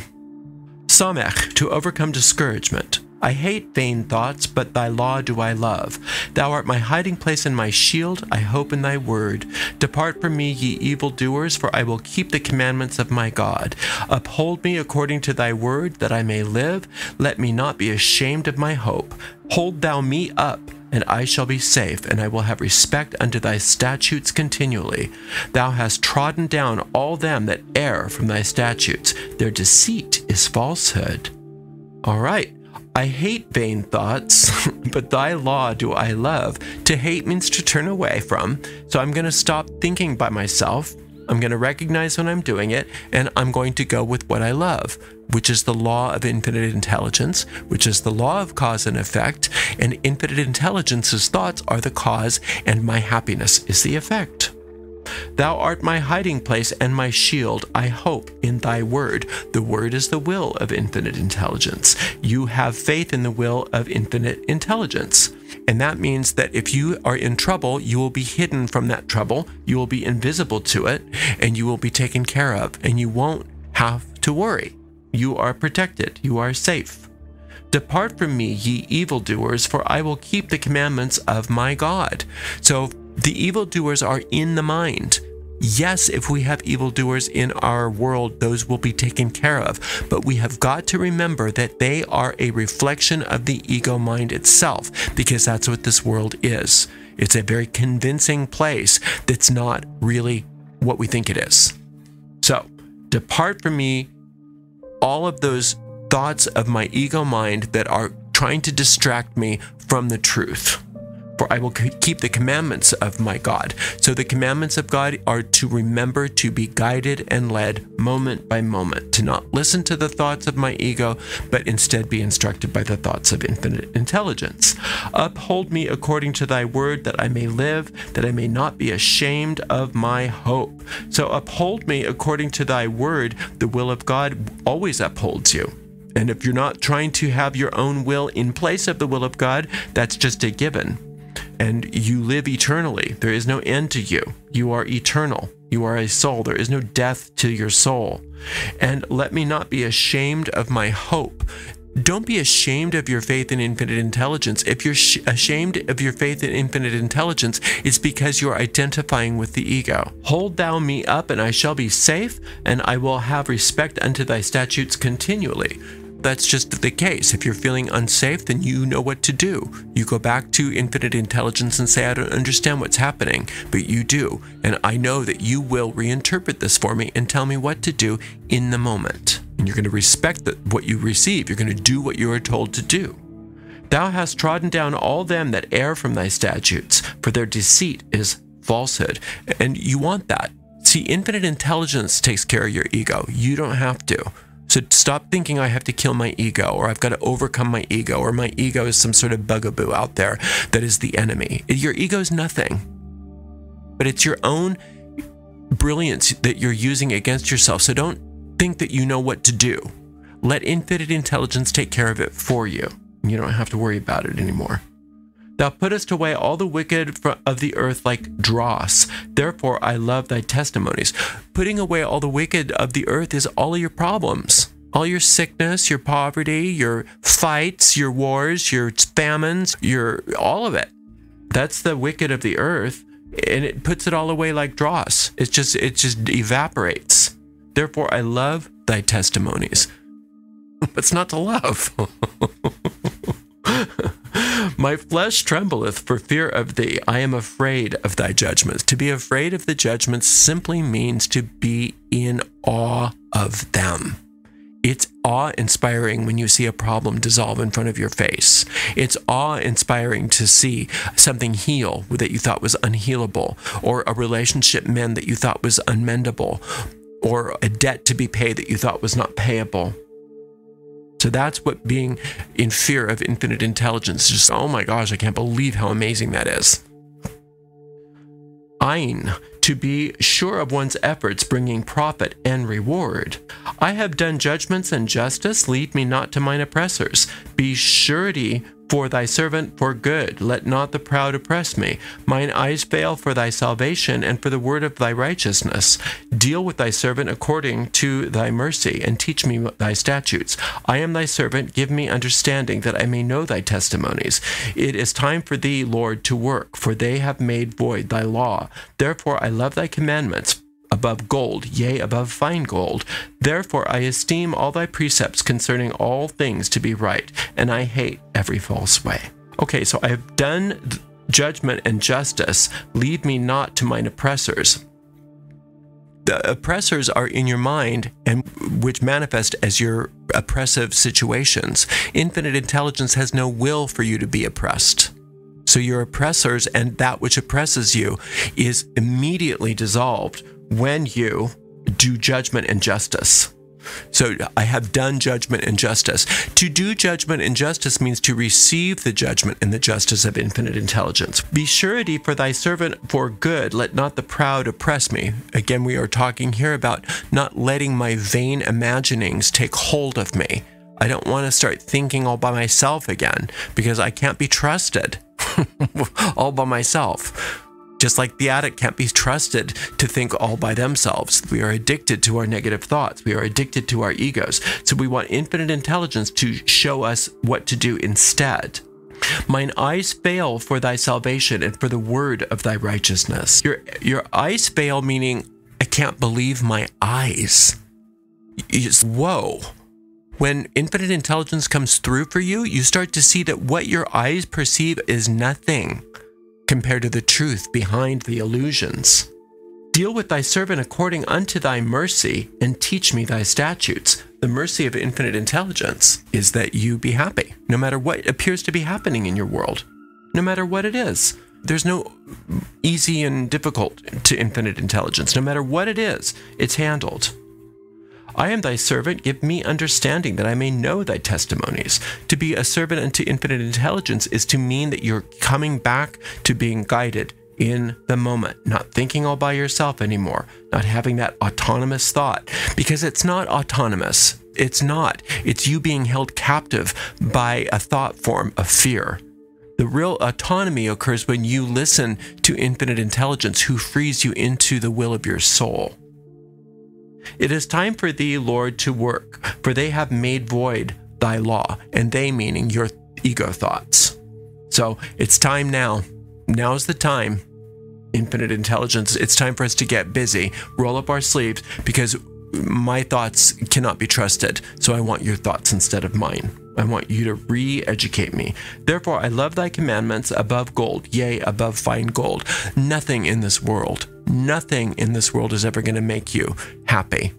Samech, to overcome discouragement. I hate vain thoughts, but thy law do I love. Thou art my hiding place and my shield. I hope in thy word. Depart from me, ye evildoers, for I will keep the commandments of my God. Uphold me according to thy word, that I may live. Let me not be ashamed of my hope. Hold thou me up, and I shall be safe, and I will have respect unto thy statutes continually. Thou hast trodden down all them that err from thy statutes. Their deceit is falsehood. All right. I hate vain thoughts, but thy law do I love. To hate means to turn away from. So I'm going to stop thinking by myself. I'm going to recognize when I'm doing it, and I'm going to go with what I love, which is the law of infinite intelligence, which is the law of cause and effect. And infinite intelligence's thoughts are the cause, and my happiness is the effect. Thou art my hiding place and my shield. I hope in thy word. The word is the will of infinite intelligence. You have faith in the will of infinite intelligence. And that means that if you are in trouble, you will be hidden from that trouble. You will be invisible to it, and you will be taken care of, and you won't have to worry. You are protected. You are safe. Depart from me, ye evildoers, for I will keep the commandments of my God. So the evildoers are in the mind. Yes, if we have evildoers in our world, those will be taken care of. But we have got to remember that they are a reflection of the ego mind itself, because that's what this world is. It's a very convincing place that's not really what we think it is. So, depart from me all of those thoughts of my ego mind that are trying to distract me from the truth. For I will keep the commandments of my God. So the commandments of God are to remember to be guided and led moment by moment, to not listen to the thoughts of my ego, but instead be instructed by the thoughts of infinite intelligence. Uphold me according to thy word, that I may live, that I may not be ashamed of my hope. So uphold me according to thy word. The will of God always upholds you. And if you're not trying to have your own will in place of the will of God, that's just a given. And you live eternally. There is no end to you. You are eternal. You are a soul. There is no death to your soul. And let me not be ashamed of my hope. Don't be ashamed of your faith in infinite intelligence. If you're ashamed of your faith in infinite intelligence, it's because you're identifying with the ego. Hold thou me up, and I shall be safe, and I will have respect unto thy statutes continually. That's just the case. If you're feeling unsafe, then you know what to do. You go back to infinite intelligence and say, I don't understand what's happening, but you do. And I know that you will reinterpret this for me and tell me what to do in the moment. And you're going to respect what you receive. You're going to do what you are told to do. Thou hast trodden down all them that err from thy statutes, for their deceit is falsehood. And you want that. See, infinite intelligence takes care of your ego. You don't have to. So stop thinking I have to kill my ego, or I've got to overcome my ego, or my ego is some sort of bugaboo out there that is the enemy. Your ego is nothing, but it's your own brilliance that you're using against yourself. So don't think that you know what to do. Let infinite intelligence take care of it for you. You don't have to worry about it anymore. Thou puttest away all the wicked of the earth like dross. Therefore I love thy testimonies. Putting away all the wicked of the earth is all of your problems. All your sickness, your poverty, your fights, your wars, your famines, all of it. That's the wicked of the earth, and it puts it all away like dross. It just evaporates. Therefore I love thy testimonies. What's not to love? My flesh trembleth for fear of thee. I am afraid of thy judgments. To be afraid of the judgments simply means to be in awe of them. It's awe-inspiring when you see a problem dissolve in front of your face. It's awe-inspiring to see something heal that you thought was unhealable, or a relationship mend that you thought was unmendable, or a debt to be paid that you thought was not payable. So that's what being in fear of infinite intelligence is. Just, oh my gosh, I can't believe how amazing that is. Ein, to be sure of one's efforts, bringing profit and reward. I have done judgments and justice, lead me not to mine oppressors. Be surety for thy servant for good, let not the proud oppress me. Mine eyes fail for thy salvation and for the word of thy righteousness. Deal with thy servant according to thy mercy, and teach me thy statutes. I am thy servant, give me understanding, that I may know thy testimonies. It is time for thee, Lord, to work, for they have made void thy law. Therefore I love thy commandments above gold, yea, above fine gold. Therefore I esteem all thy precepts concerning all things to be right, and I hate every false way. Okay, so I have done judgment and justice. Lead me not to mine oppressors. The oppressors are in your mind, and which manifest as your oppressive situations. Infinite intelligence has no will for you to be oppressed. So your oppressors and that which oppresses you is immediately dissolved when you do judgment and justice. So I have done judgment and justice. To do judgment and justice means to receive the judgment and the justice of infinite intelligence. Be surety for thy servant for good. Let not the proud oppress me. Again, we are talking here about not letting my vain imaginings take hold of me. I don't want to start thinking all by myself again, because I can't be trusted all by myself. Just like the addict can't be trusted to think all by themselves. We are addicted to our negative thoughts. We are addicted to our egos. So we want infinite intelligence to show us what to do instead. Mine eyes fail for thy salvation and for the word of thy righteousness. Your eyes fail, meaning I can't believe my eyes. Whoa. When infinite intelligence comes through for you, you start to see that what your eyes perceive is nothing compared to the truth behind the illusions. Deal with thy servant according unto thy mercy, and teach me thy statutes. The mercy of infinite intelligence is that you be happy, no matter what appears to be happening in your world, no matter what it is. There's no easy and difficult to infinite intelligence. No matter what it is, it's handled. I am thy servant, give me understanding that I may know thy testimonies. To be a servant unto infinite intelligence is to mean that you're coming back to being guided in the moment, not thinking all by yourself anymore, not having that autonomous thought, because it's not autonomous. It's not. It's you being held captive by a thought form of fear. The real autonomy occurs when you listen to infinite intelligence, who frees you into the will of your soul. It is time for thee, Lord, to work, for they have made void thy law, and they meaning your ego thoughts. So it's time now. Now's the time. Infinite intelligence, it's time for us to get busy, roll up our sleeves, because my thoughts cannot be trusted. So I want your thoughts instead of mine. I want you to re-educate me. Therefore, I love thy commandments above gold, yea, above fine gold. Nothing in this world is ever going to make you happy.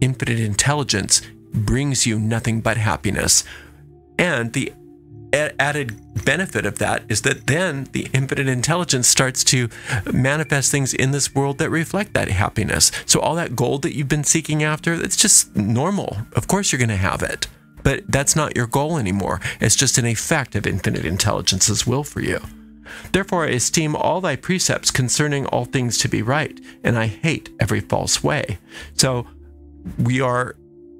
Infinite intelligence brings you nothing but happiness. And the added benefit of that is that then the infinite intelligence starts to manifest things in this world that reflect that happiness. So all that gold that you've been seeking after, it's just normal. Of course you're going to have it. But that's not your goal anymore. It's just an effect of infinite intelligence's will for you. Therefore I esteem all thy precepts concerning all things to be right, and I hate every false way. So we are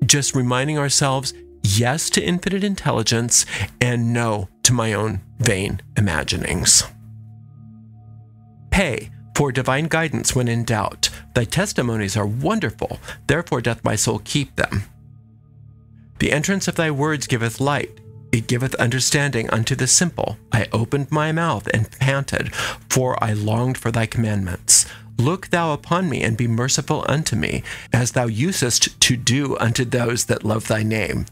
just reminding ourselves, yes to infinite intelligence, and no to my own vain imaginings. Pay for divine guidance when in doubt. Thy testimonies are wonderful, therefore doth my soul keep them. The entrance of thy words giveth light, it giveth understanding unto the simple. I opened my mouth and panted, for I longed for thy commandments. Look thou upon me and be merciful unto me, as thou usest to do unto those that love thy name.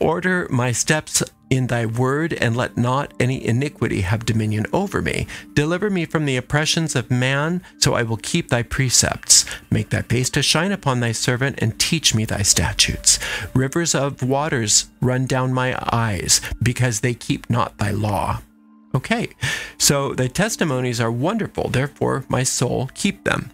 Order my steps in thy word, and let not any iniquity have dominion over me. Deliver me from the oppressions of man, so I will keep thy precepts. Make thy face to shine upon thy servant, and teach me thy statutes. Rivers of waters run down my eyes, because they keep not thy law. Okay, so the testimonies are wonderful, therefore my soul keep them.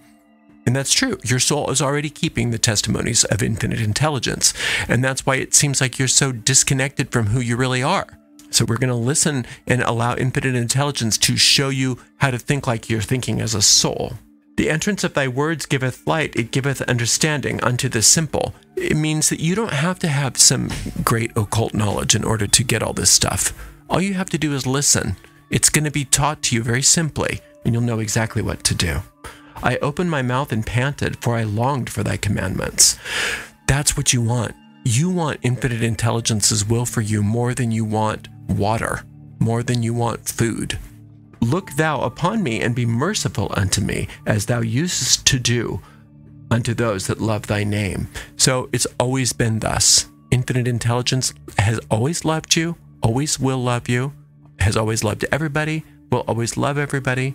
And that's true. Your soul is already keeping the testimonies of infinite intelligence. And that's why it seems like you're so disconnected from who you really are. So we're going to listen and allow infinite intelligence to show you how to think like you're thinking as a soul. The entrance of thy words giveth light, it giveth understanding unto the simple. It means that you don't have to have some great occult knowledge in order to get all this stuff. All you have to do is listen. It's going to be taught to you very simply, and you'll know exactly what to do. I opened my mouth and panted, for I longed for thy commandments. That's what you want. You want infinite intelligence's will for you more than you want water, more than you want food. Look thou upon me and be merciful unto me, as thou usest to do unto those that love thy name. So it's always been thus. Infinite intelligence has always loved you, always will love you, has always loved everybody, will always love everybody,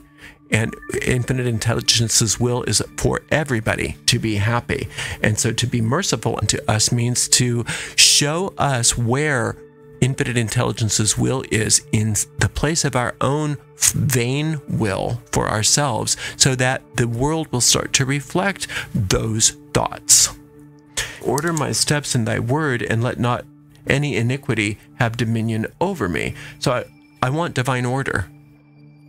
and infinite intelligence's will is for everybody to be happy. And so to be merciful unto us means to show us where infinite intelligence's will is in the place of our own vain will for ourselves, so that the world will start to reflect those thoughts. Order my steps in thy word, and let not any iniquity have dominion over me. So I want divine order.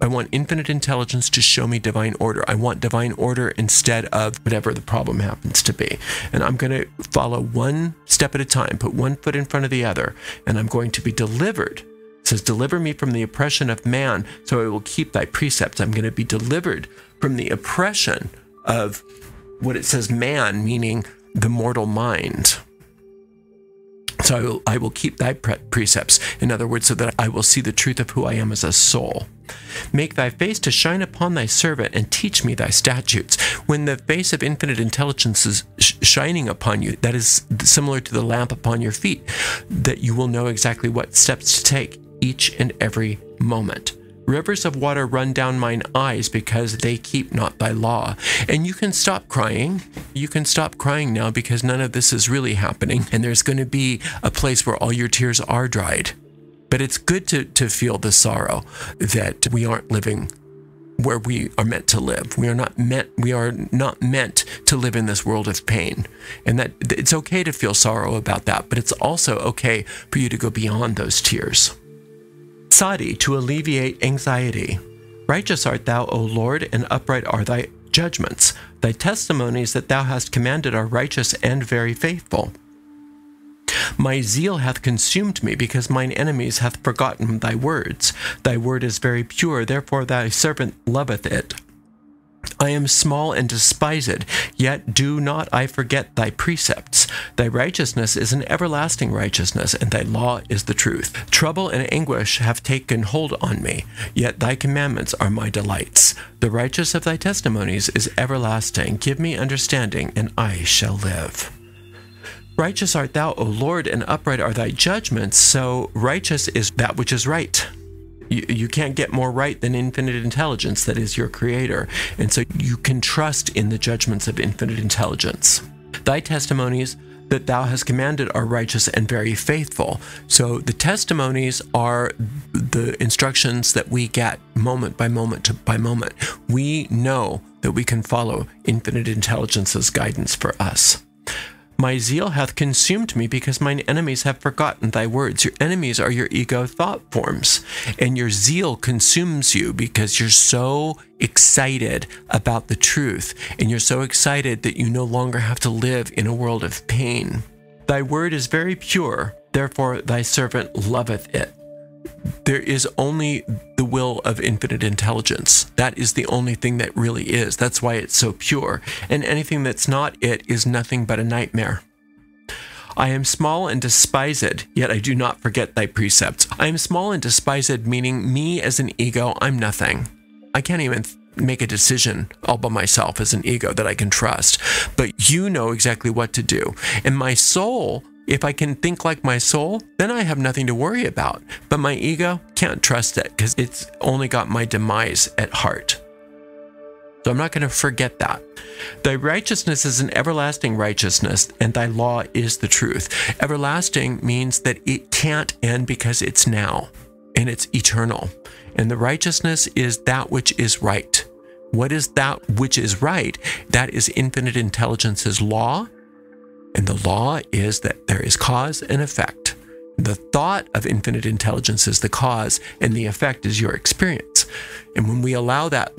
I want infinite intelligence to show me divine order. I want divine order instead of whatever the problem happens to be. And I'm going to follow one step at a time, put one foot in front of the other, and I'm going to be delivered. It says, deliver me from the oppression of man, so I will keep thy precepts. I'm going to be delivered from the oppression of what it says man, meaning the mortal mind. So I will keep thy precepts. In other words, so that I will see the truth of who I am as a soul. Make thy face to shine upon thy servant and teach me thy statutes. When the face of infinite intelligence is shining upon you, that is similar to the lamp upon your feet, that you will know exactly what steps to take each and every moment. Rivers of water run down mine eyes because they keep not thy law. And you can stop crying. You can stop crying now because none of this is really happening. And there's going to be a place where all your tears are dried. But it's good to feel the sorrow that we aren't living where we are meant to live. We are not meant to live in this world of pain. And that it's okay to feel sorrow about that, but it's also okay for you to go beyond those tears. Tzaddi, to alleviate anxiety. Righteous art thou, O Lord, and upright are thy judgments. Thy testimonies that thou hast commanded are righteous and very faithful. My zeal hath consumed me, because mine enemies hath forgotten thy words. Thy word is very pure, therefore thy servant loveth it. I am small and despised, yet do not I forget thy precepts. Thy righteousness is an everlasting righteousness, and thy law is the truth. Trouble and anguish have taken hold on me, yet thy commandments are my delights. The righteous of thy testimonies is everlasting. Give me understanding, and I shall live. Righteous art thou, O Lord, and upright are thy judgments. So righteous is that which is right. You can't get more right than infinite intelligence, that is your creator. And so you can trust in the judgments of infinite intelligence. Thy testimonies that thou hast commanded are righteous and very faithful. So the testimonies are the instructions that we get moment by moment by moment. We know that we can follow infinite intelligence's guidance for us. My zeal hath consumed me, because mine enemies have forgotten thy words. Your enemies are your ego thought forms, and your zeal consumes you because you're so excited about the truth, and you're so excited that you no longer have to live in a world of pain. Thy word is very pure, therefore thy servant loveth it. There is only the will of infinite intelligence. That is the only thing that really is. That's why it's so pure. And anything that's not it is nothing but a nightmare. I am small and despised, yet I do not forget thy precepts. I am small and despised, meaning me as an ego, I'm nothing. I can't even make a decision all by myself as an ego that I can trust. But you know exactly what to do. And my soul, if I can think like my soul, then I have nothing to worry about. But my ego can't trust it because it's only got my demise at heart. So I'm not going to forget that. Thy righteousness is an everlasting righteousness, and thy law is the truth. Everlasting means that it can't end because it's now, and it's eternal. And the righteousness is that which is right. What is that which is right? That is infinite intelligence's law. And the law is that there is cause and effect. The thought of infinite intelligence is the cause, and the effect is your experience. And when we allow that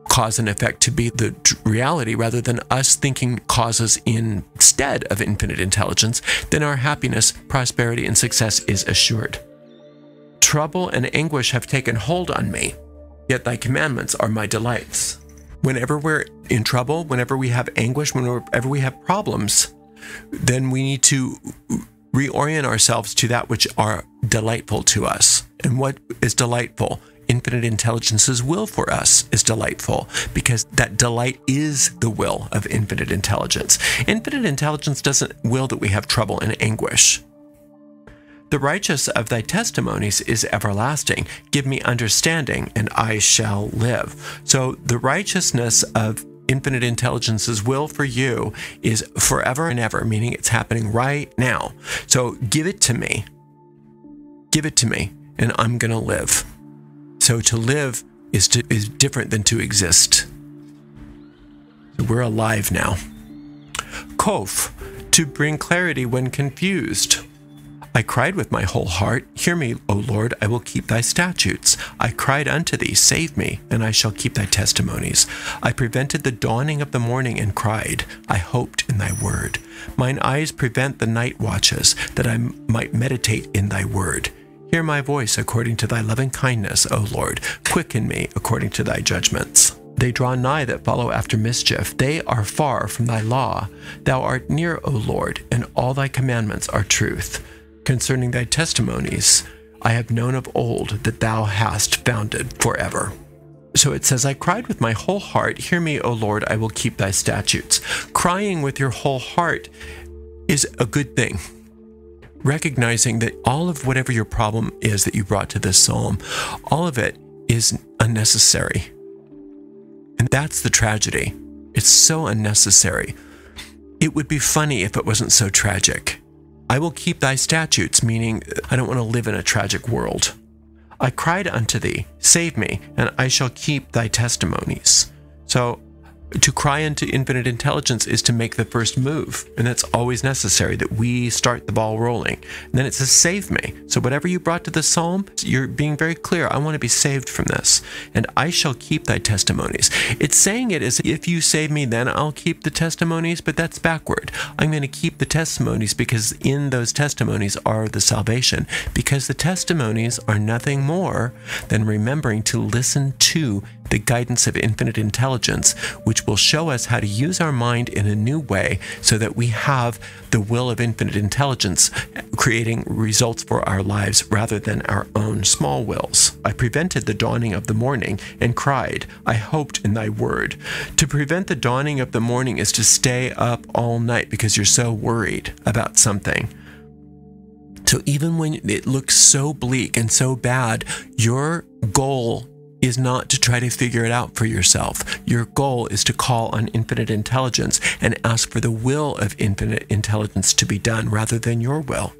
cause and effect to be the reality, rather than us thinking causes instead of infinite intelligence, then our happiness, prosperity, and success is assured. Trouble and anguish have taken hold on me, yet thy commandments are my delights. Whenever we're in trouble, whenever we have anguish, whenever we have problems, then we need to reorient ourselves to that which are delightful to us. And what is delightful? Infinite intelligence's will for us is delightful, because that delight is the will of infinite intelligence. Infinite intelligence doesn't will that we have trouble and anguish. The righteous of thy testimonies is everlasting. Give me understanding, and I shall live. So the righteousness of infinite intelligence's will for you is forever and ever, meaning it's happening right now. So give it to me. Give it to me, and I'm going to live. So to live is different than to exist. So we're alive now. Koph, to bring clarity when confused. I cried with my whole heart, hear me, O Lord, I will keep thy statutes. I cried unto thee, save me, and I shall keep thy testimonies. I prevented the dawning of the morning and cried, I hoped in thy word. Mine eyes prevent the night watches, that I might meditate in thy word. Hear my voice according to thy loving kindness, O Lord. Quicken me according to thy judgments. They draw nigh that follow after mischief. They are far from thy law. Thou art near, O Lord, and all thy commandments are truth. Concerning thy testimonies, I have known of old that thou hast founded forever. So it says, I cried with my whole heart, hear me, O Lord, I will keep thy statutes. Crying with your whole heart is a good thing. Recognizing that all of whatever your problem is that you brought to this psalm, all of it is unnecessary. And that's the tragedy. It's so unnecessary. It would be funny if it wasn't so tragic. I will keep thy statutes, meaning I don't want to live in a tragic world. I cried unto thee, save me, and I shall keep thy testimonies. So to cry unto infinite intelligence is to make the first move, and that's always necessary, that we start the ball rolling. And then it says, save me. So whatever you brought to the psalm, you're being very clear, I want to be saved from this, and I shall keep thy testimonies. It's saying it as, if you save me, then I'll keep the testimonies, but that's backward. I'm going to keep the testimonies because in those testimonies are the salvation, because the testimonies are nothing more than remembering to listen to the guidance of infinite intelligence, which will show us how to use our mind in a new way so that we have the will of infinite intelligence creating results for our lives rather than our own small wills. I prevented the dawning of the morning and cried, I hoped in thy word. To prevent the dawning of the morning is to stay up all night because you're so worried about something. So even when it looks so bleak and so bad, your goal is not to try to figure it out for yourself. Your goal is to call on infinite intelligence and ask for the will of infinite intelligence to be done rather than your will.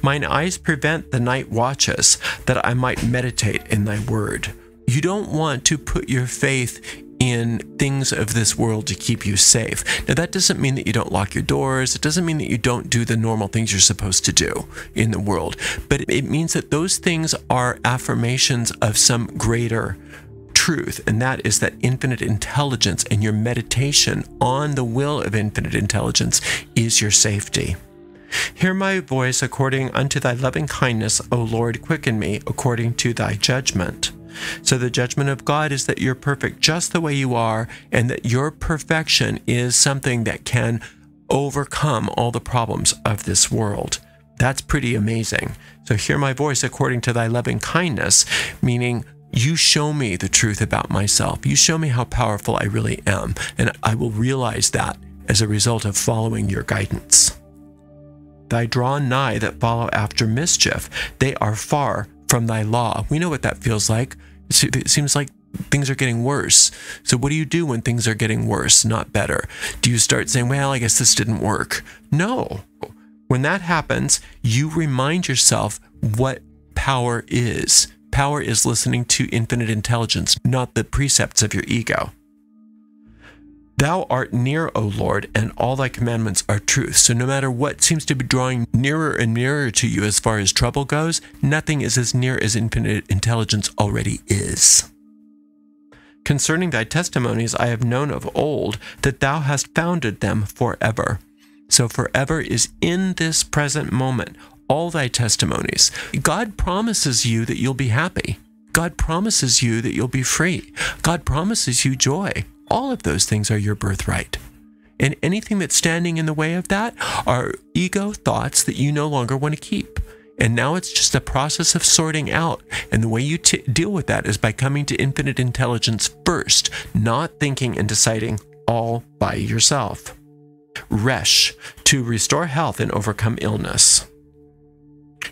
Mine eyes prevent the night watches, that I might meditate in thy word. You don't want to put your faith in things of this world to keep you safe. Now, that doesn't mean that you don't lock your doors. It doesn't mean that you don't do the normal things you're supposed to do in the world. But it means that those things are affirmations of some greater truth, and that is that infinite intelligence, and your meditation on the will of infinite intelligence is your safety. Hear my voice according unto thy loving kindness, O Lord, quicken me according to thy judgment. So the judgment of God is that you're perfect just the way you are, and that your perfection is something that can overcome all the problems of this world. That's pretty amazing. So hear my voice according to thy loving kindness, meaning you show me the truth about myself. You show me how powerful I really am, and I will realize that as a result of following your guidance. Thy draw nigh that follow after mischief, they are far from thy law. We know what that feels like. It seems like things are getting worse. So what do you do when things are getting worse, not better? Do you start saying, well, I guess this didn't work? No. When that happens, you remind yourself what power is. Power is listening to infinite intelligence, not the precepts of your ego. Thou art near, O Lord, and all thy commandments are truth. So no matter what seems to be drawing nearer and nearer to you as far as trouble goes, nothing is as near as infinite intelligence already is. Concerning thy testimonies, I have known of old that thou hast founded them forever. So forever is in this present moment, all thy testimonies. God promises you that you'll be happy. God promises you that you'll be free. God promises you joy. All of those things are your birthright. And anything that's standing in the way of that are ego thoughts that you no longer want to keep. And now it's just a process of sorting out. And the way you deal with that is by coming to infinite intelligence first, not thinking and deciding all by yourself. Resh, to restore health and overcome illness.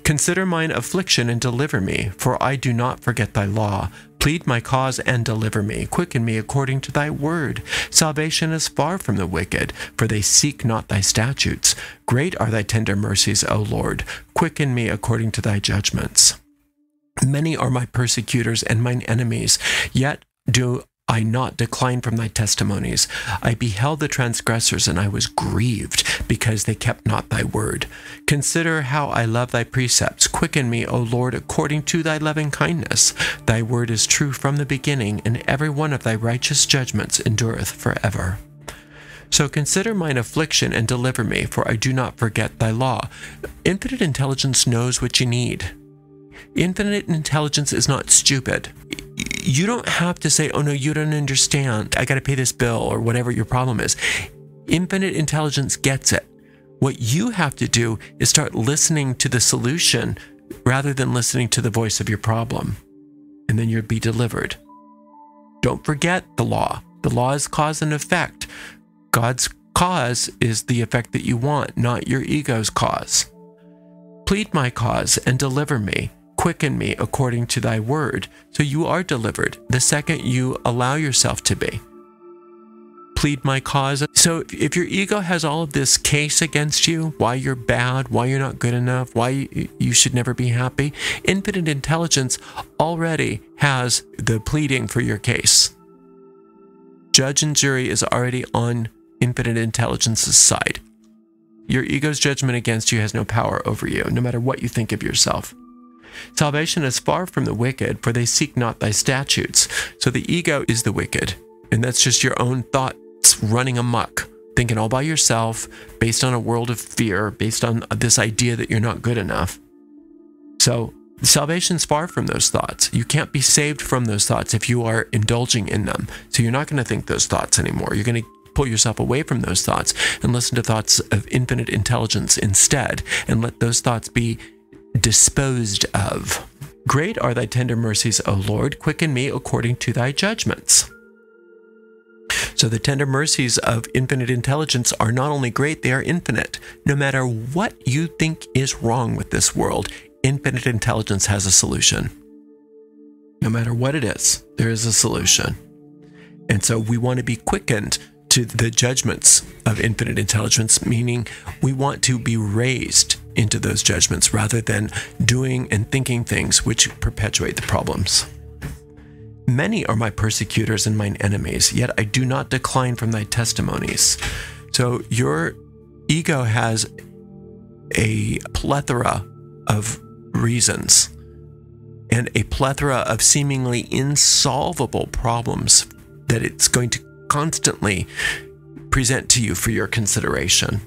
Consider mine affliction and deliver me, for I do not forget thy law. Plead my cause and deliver me. Quicken me according to thy word. Salvation is far from the wicked, for they seek not thy statutes. Great are thy tender mercies, O Lord. Quicken me according to thy judgments. Many are my persecutors and mine enemies, yet do I not decline from thy testimonies. I beheld the transgressors, and I was grieved, because they kept not thy word. Consider how I love thy precepts. Quicken me, O Lord, according to thy loving kindness. Thy word is true from the beginning, and every one of thy righteous judgments endureth forever. So consider mine affliction and deliver me, for I do not forget thy law. Infinite intelligence knows what you need. Infinite intelligence is not stupid. You don't have to say, oh no, you don't understand. I got to pay this bill or whatever your problem is. Infinite intelligence gets it. What you have to do is start listening to the solution rather than listening to the voice of your problem. And then you'll be delivered. Don't forget the law. The law is cause and effect. God's cause is the effect that you want, not your ego's cause. Plead my cause and deliver me. Quicken me according to thy word. So you are delivered the second you allow yourself to be. Plead my cause. So if your ego has all of this case against you, why you're bad, why you're not good enough, why you should never be happy, infinite intelligence already has the pleading for your case. Judge and jury is already on infinite intelligence's side. Your ego's judgment against you has no power over you, no matter what you think of yourself. Salvation is far from the wicked, for they seek not thy statutes. So the ego is the wicked, and that's just your own thoughts running amok, thinking all by yourself, based on a world of fear, based on this idea that you're not good enough. So salvation's far from those thoughts. You can't be saved from those thoughts if you are indulging in them. So you're not going to think those thoughts anymore. You're going to pull yourself away from those thoughts and listen to thoughts of infinite intelligence instead, and let those thoughts be disposed of. Great are thy tender mercies, O Lord. Quicken me according to thy judgments. So the tender mercies of infinite intelligence are not only great, they are infinite. No matter what you think is wrong with this world, infinite intelligence has a solution. No matter what it is, there is a solution. And so we want to be quickened to the judgments of infinite intelligence, meaning we want to be raised into those judgments rather than doing and thinking things which perpetuate the problems. Many are my persecutors and mine enemies, yet I do not decline from thy testimonies. So your ego has a plethora of reasons and a plethora of seemingly insolvable problems that it's going to constantly present to you for your consideration.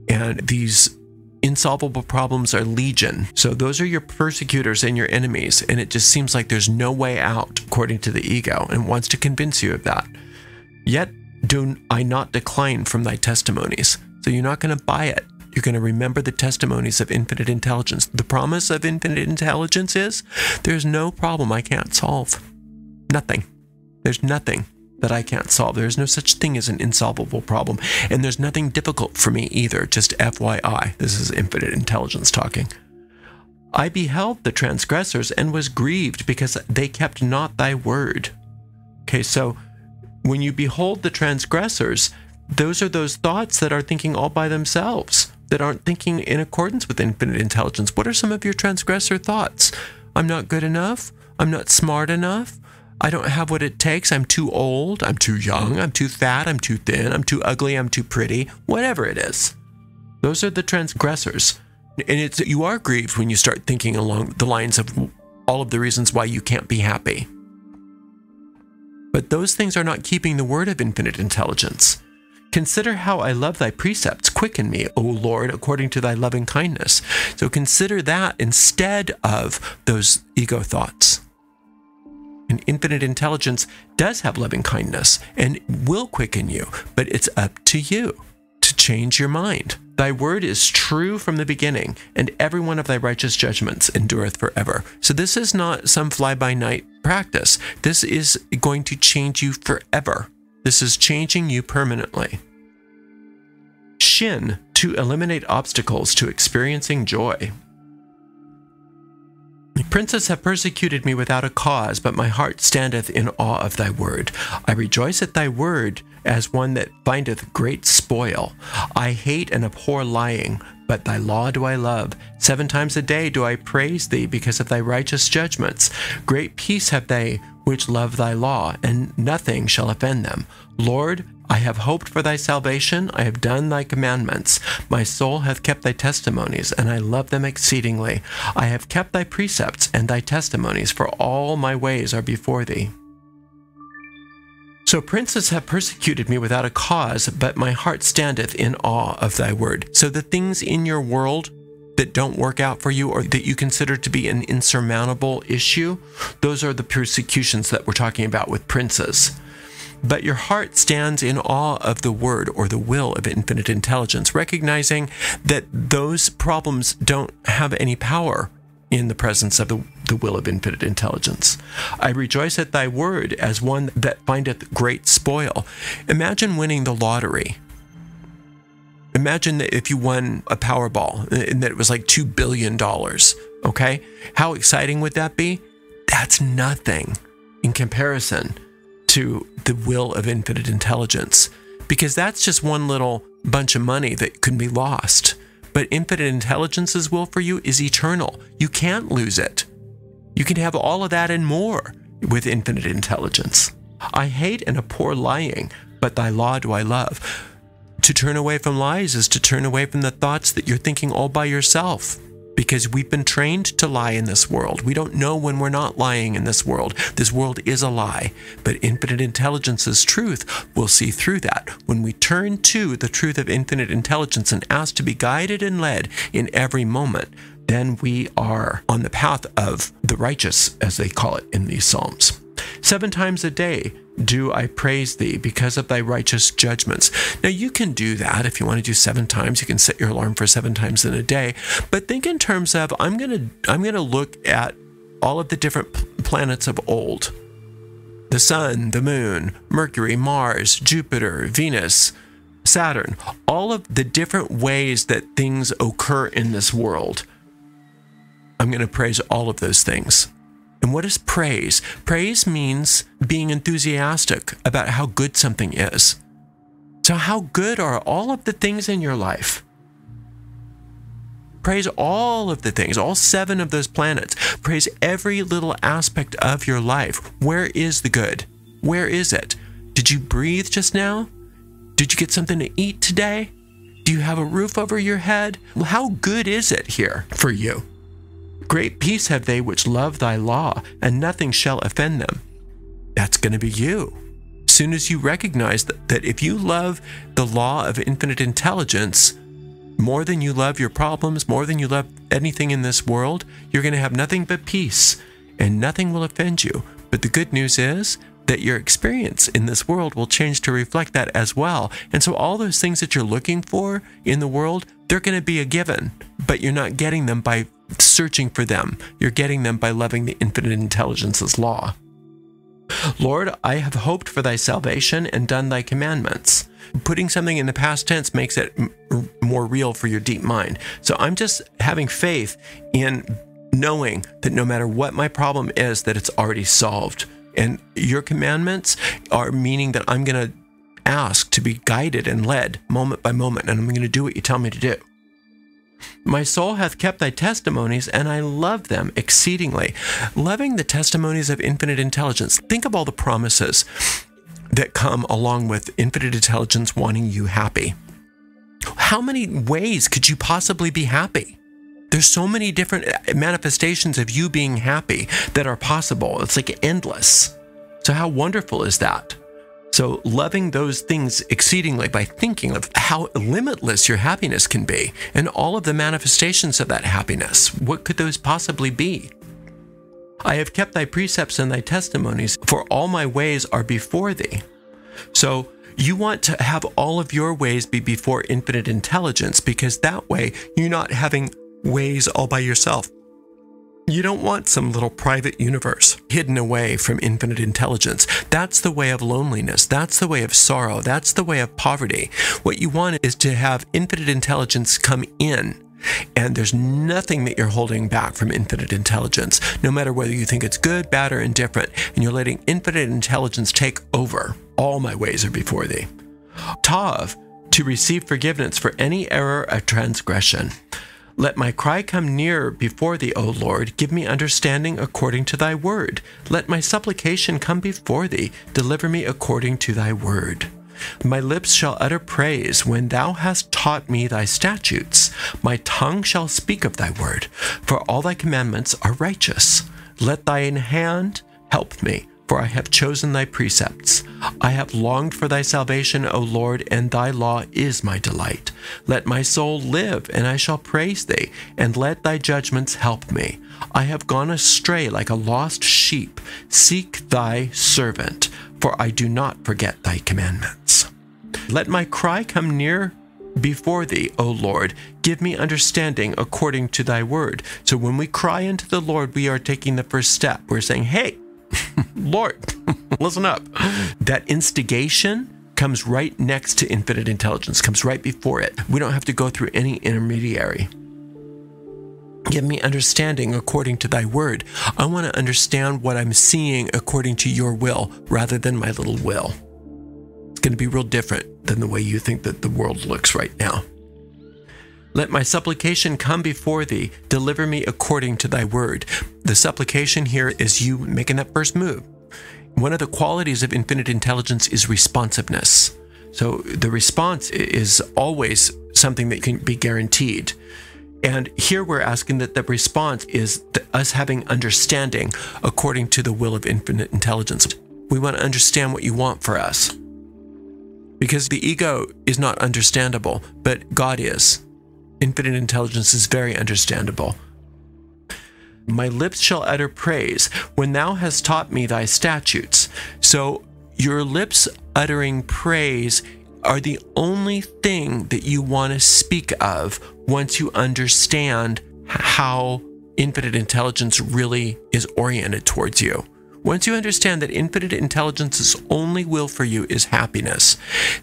And these insolvable problems are legion. So those are your persecutors and your enemies, and it just seems like there's no way out according to the ego, and wants to convince you of that. Yet do I not decline from thy testimonies. So you're not going to buy it. You're going to remember the testimonies of infinite intelligence. The promise of infinite intelligence is there's no problem I can't solve. Nothing. There's nothing that I can't solve. There's no such thing as an insolvable problem. And there's nothing difficult for me either, just FYI. This is infinite intelligence talking. I beheld the transgressors and was grieved because they kept not thy word. Okay, so when you behold the transgressors, those are those thoughts that are thinking all by themselves, that aren't thinking in accordance with infinite intelligence. What are some of your transgressor thoughts? I'm not good enough. I'm not smart enough. I don't have what it takes. I'm too old. I'm too young. I'm too fat. I'm too thin. I'm too ugly. I'm too pretty. Whatever it is. Those are the transgressors. And you are grieved when you start thinking along the lines of all of the reasons why you can't be happy. But those things are not keeping the word of infinite intelligence. Consider how I love thy precepts. Quicken me, O Lord, according to thy loving kindness. So consider that instead of those ego thoughts. And infinite intelligence does have loving kindness and will quicken you, but it's up to you to change your mind. Thy word is true from the beginning, and every one of thy righteous judgments endureth forever. So this is not some fly-by-night practice. This is going to change you forever. This is changing you permanently. Schin, to eliminate obstacles to experiencing joy. Princes have persecuted me without a cause, but my heart standeth in awe of thy word. I rejoice at thy word as one that findeth great spoil. I hate and abhor lying, but thy law do I love. 7 times a day do I praise thee because of thy righteous judgments. Great peace have they which love thy law, and nothing shall offend them. Lord, I have hoped for thy salvation. I have done thy commandments. My soul hath kept thy testimonies, and I love them exceedingly. I have kept thy precepts and thy testimonies, for all my ways are before thee. So princes have persecuted me without a cause, but my heart standeth in awe of thy word. So the things in your world that don't work out for you, or that you consider to be an insurmountable issue, those are the persecutions that we're talking about with princes. but your heart stands in awe of the word or the will of infinite intelligence, recognizing that those problems don't have any power in the presence of the will of infinite intelligence. I rejoice at thy word as one that findeth great spoil. Imagine winning the lottery. Imagine that if you won a Powerball and that it was like $2 billion, okay? How exciting would that be? That's nothing in comparison to the will of infinite intelligence, because that's just one little bunch of money that could be lost. But infinite intelligence's will for you is eternal. You can't lose it. You can have all of that and more with infinite intelligence. I hate and abhor lying, but thy law do I love. To turn away from lies is to turn away from the thoughts that you're thinking all by yourself, because we've been trained to lie in this world. We don't know when we're not lying in this world. This world is a lie, but infinite intelligence's truth will see through that. When we turn to the truth of infinite intelligence and ask to be guided and led in every moment, then we are on the path of the righteous, as they call it in these Psalms. 7 times a day do I praise thee because of thy righteous judgments. Now you can do that. If you want to do 7 times, you can set your alarm for 7 times in a day. But think in terms of, I'm gonna look at all of the different planets of old. The sun, the moon, Mercury, Mars, Jupiter, Venus, Saturn, all of the different ways that things occur in this world. I'm going to praise all of those things. And what is praise? Praise means being enthusiastic about how good something is. So how good are all of the things in your life? Praise all of the things, all 7 of those planets. Praise every little aspect of your life. Where is the good? Where is it? Did you breathe just now? Did you get something to eat today? Do you have a roof over your head? Well, how good is it here for you? Great peace have they which love thy law, and nothing shall offend them. That's going to be you. As soon as you recognize that if you love the law of infinite intelligence more than you love your problems, more than you love anything in this world, you're going to have nothing but peace, and nothing will offend you. But the good news is that your experience in this world will change to reflect that as well. And so all those things that you're looking for in the world, they're going to be a given, but you're not getting them by searching for them. You're getting them by loving the infinite intelligence's law. Lord, I have hoped for thy salvation and done thy commandments. Putting something in the past tense makes it more real for your deep mind. So I'm just having faith in knowing that no matter what my problem is, that it's already solved. And your commandments are meaning that I'm going to ask to be guided and led moment by moment, and I'm going to do what you tell me to do. My soul hath kept thy testimonies, and I love them exceedingly. Loving the testimonies of infinite intelligence. Think of all the promises that come along with infinite intelligence wanting you happy. How many ways could you possibly be happy? There's so many different manifestations of you being happy that are possible. It's like endless. So how wonderful is that? So loving those things exceedingly by thinking of how limitless your happiness can be and all of the manifestations of that happiness. What could those possibly be? I have kept thy precepts and thy testimonies, for all my ways are before thee. So you want to have all of your ways be before infinite intelligence, because that way you're not having ways all by yourself. You don't want some little private universe hidden away from infinite intelligence. That's the way of loneliness. That's the way of sorrow. That's the way of poverty. What you want is to have infinite intelligence come in, and there's nothing that you're holding back from infinite intelligence, no matter whether you think it's good, bad, or indifferent, and you're letting infinite intelligence take over. All my ways are before thee. Tav, to receive forgiveness for any error of transgression. Let my cry come near before thee, O Lord. Give me understanding according to thy word. Let my supplication come before thee. Deliver me according to thy word. My lips shall utter praise when thou hast taught me thy statutes. My tongue shall speak of thy word, for all thy commandments are righteous. Let thine hand help me, for I have chosen thy precepts. I have longed for thy salvation, O Lord, and thy law is my delight. Let my soul live, and I shall praise thee, and let thy judgments help me. I have gone astray like a lost sheep. Seek thy servant. for I do not forget thy commandments. Let my cry come near before thee, O Lord. Give me understanding according to thy word. So when we cry unto the Lord, we are taking the first step. We're saying, hey, Lord, listen up. That instigation comes right next to infinite intelligence, comes right before it. We don't have to go through any intermediary. Give me understanding according to thy word. I want to understand what I'm seeing according to your will rather than my little will. It's going to be real different than the way you think that the world looks right now. Let my supplication come before thee. Deliver me according to thy word. The supplication here is you making that first move. One of the qualities of infinite intelligence is responsiveness. So the response is always something that can be guaranteed. And here we're asking that the response is us having understanding according to the will of infinite intelligence. We want to understand what you want for us. Because the ego is not understandable, but God is. Infinite intelligence is very understandable. My lips shall utter praise when thou hast taught me thy statutes. So your lips uttering praise are the only thing that you want to speak of once you understand how infinite intelligence really is oriented towards you. Once you understand that infinite intelligence's only will for you is happiness,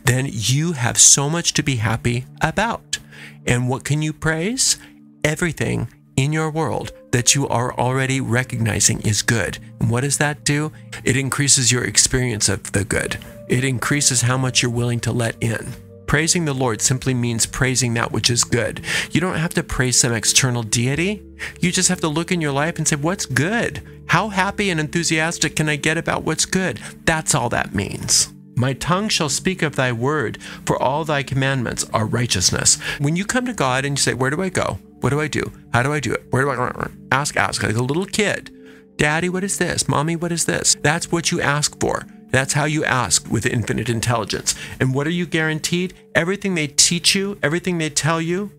then you have so much to be happy about. And what can you praise? Everything in your world that you are already recognizing is good. And what does that do? It increases your experience of the good. It increases how much you're willing to let in. Praising the Lord simply means praising that which is good. You don't have to praise some external deity. You just have to look in your life and say, what's good? How happy and enthusiastic can I get about what's good? That's all that means. My tongue shall speak of thy word, for all thy commandments are righteousness. When you come to God and you say, where do I go? What do I do? How do I do it? Where do I ask like a little kid? Daddy, what is this? Mommy, what is this? That's what you ask for. That's how you ask with infinite intelligence. And what are you guaranteed? Everything they teach you, everything they tell you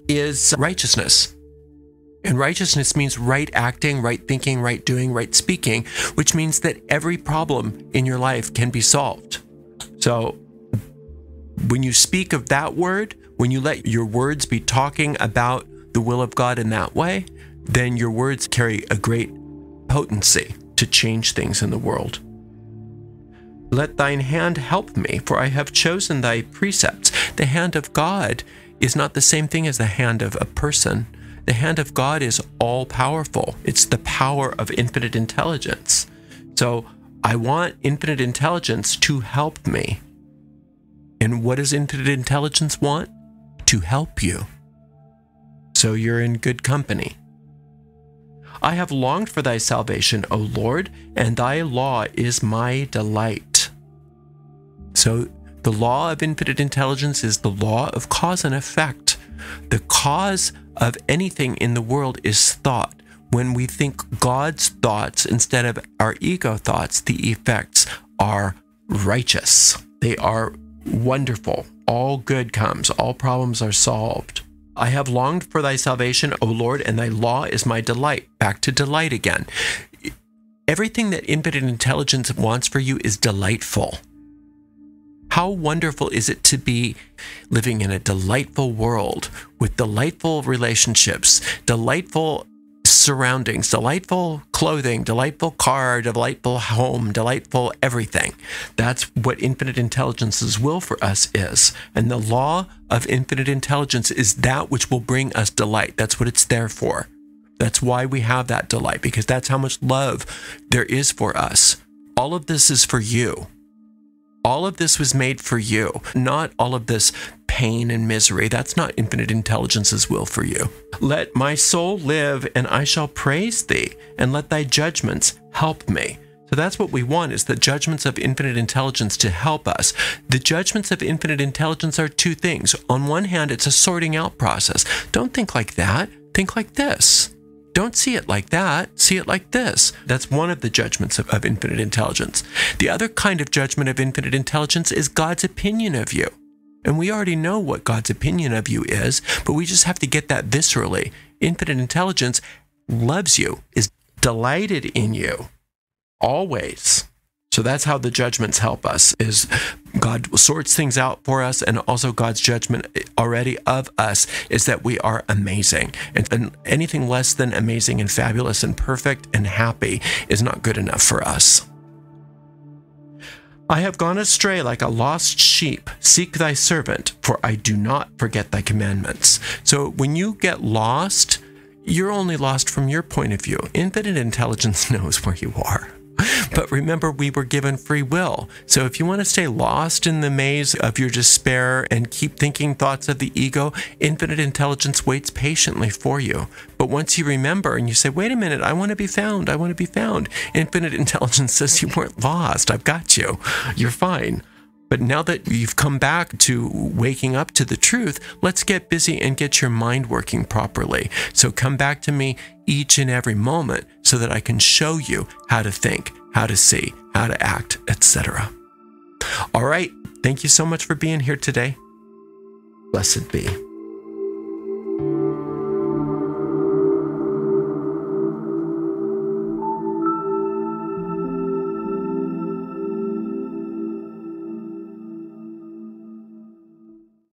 is righteousness. And righteousness means right acting, right thinking, right doing, right speaking, which means that every problem in your life can be solved. So when you speak of that word, when you let your words be talking about the will of God in that way, then your words carry a great potency to change things in the world. Let thine hand help me, for I have chosen thy precepts. The hand of God is not the same thing as the hand of a person. The hand of God is all-powerful. It's the power of infinite intelligence. So I want infinite intelligence to help me. And what does infinite intelligence want? To help you. So you're in good company. I have longed for thy salvation, O Lord, and thy law is my delight. So the law of infinite intelligence is the law of cause and effect. The cause of anything in the world is thought. When we think God's thoughts instead of our ego thoughts, the effects are righteous. They are wonderful. All good comes. All problems are solved. I have longed for thy salvation, O Lord, and thy law is my delight. Back to delight again. Everything that infinite intelligence wants for you is delightful. How wonderful is it to be living in a delightful world with delightful relationships, delightful surroundings, delightful clothing, delightful car, delightful home, delightful everything. That's what infinite intelligence's will for us is. And the law of infinite intelligence is that which will bring us delight. That's what it's there for. That's why we have that delight, because that's how much love there is for us. All of this is for you. All of this was made for you, not all of this pain and misery. That's not infinite intelligence's will for you. Let my soul live, and I shall praise thee, and let thy judgments help me. So that's what we want, is the judgments of infinite intelligence to help us. The judgments of infinite intelligence are two things. On one hand, it's a sorting out process. Don't think like that. Think like this. Don't see it like that. See it like this. That's one of the judgments of infinite intelligence. The other kind of judgment of infinite intelligence is God's opinion of you. And we already know what God's opinion of you is, but we just have to get that viscerally. Infinite intelligence loves you, is delighted in you, always. So that's how the judgments help us, is God sorts things out for us, and also God's judgment already of us is that we are amazing. And anything less than amazing and fabulous and perfect and happy is not good enough for us. I have gone astray like a lost sheep. Seek thy servant, for I do not forget thy commandments. So when you get lost, you're only lost from your point of view. Infinite intelligence knows where you are. But remember, we were given free will. So if you want to stay lost in the maze of your despair and keep thinking thoughts of the ego, infinite intelligence waits patiently for you. But once you remember and you say, wait a minute, I want to be found, I want to be found, infinite intelligence says you weren't lost. I've got you. You're fine. But now that you've come back to waking up to the truth, let's get busy and get your mind working properly. So come back to me each and every moment so that I can show you how to think, how to see, how to act, etc. All right. Thank you so much for being here today. Blessed be.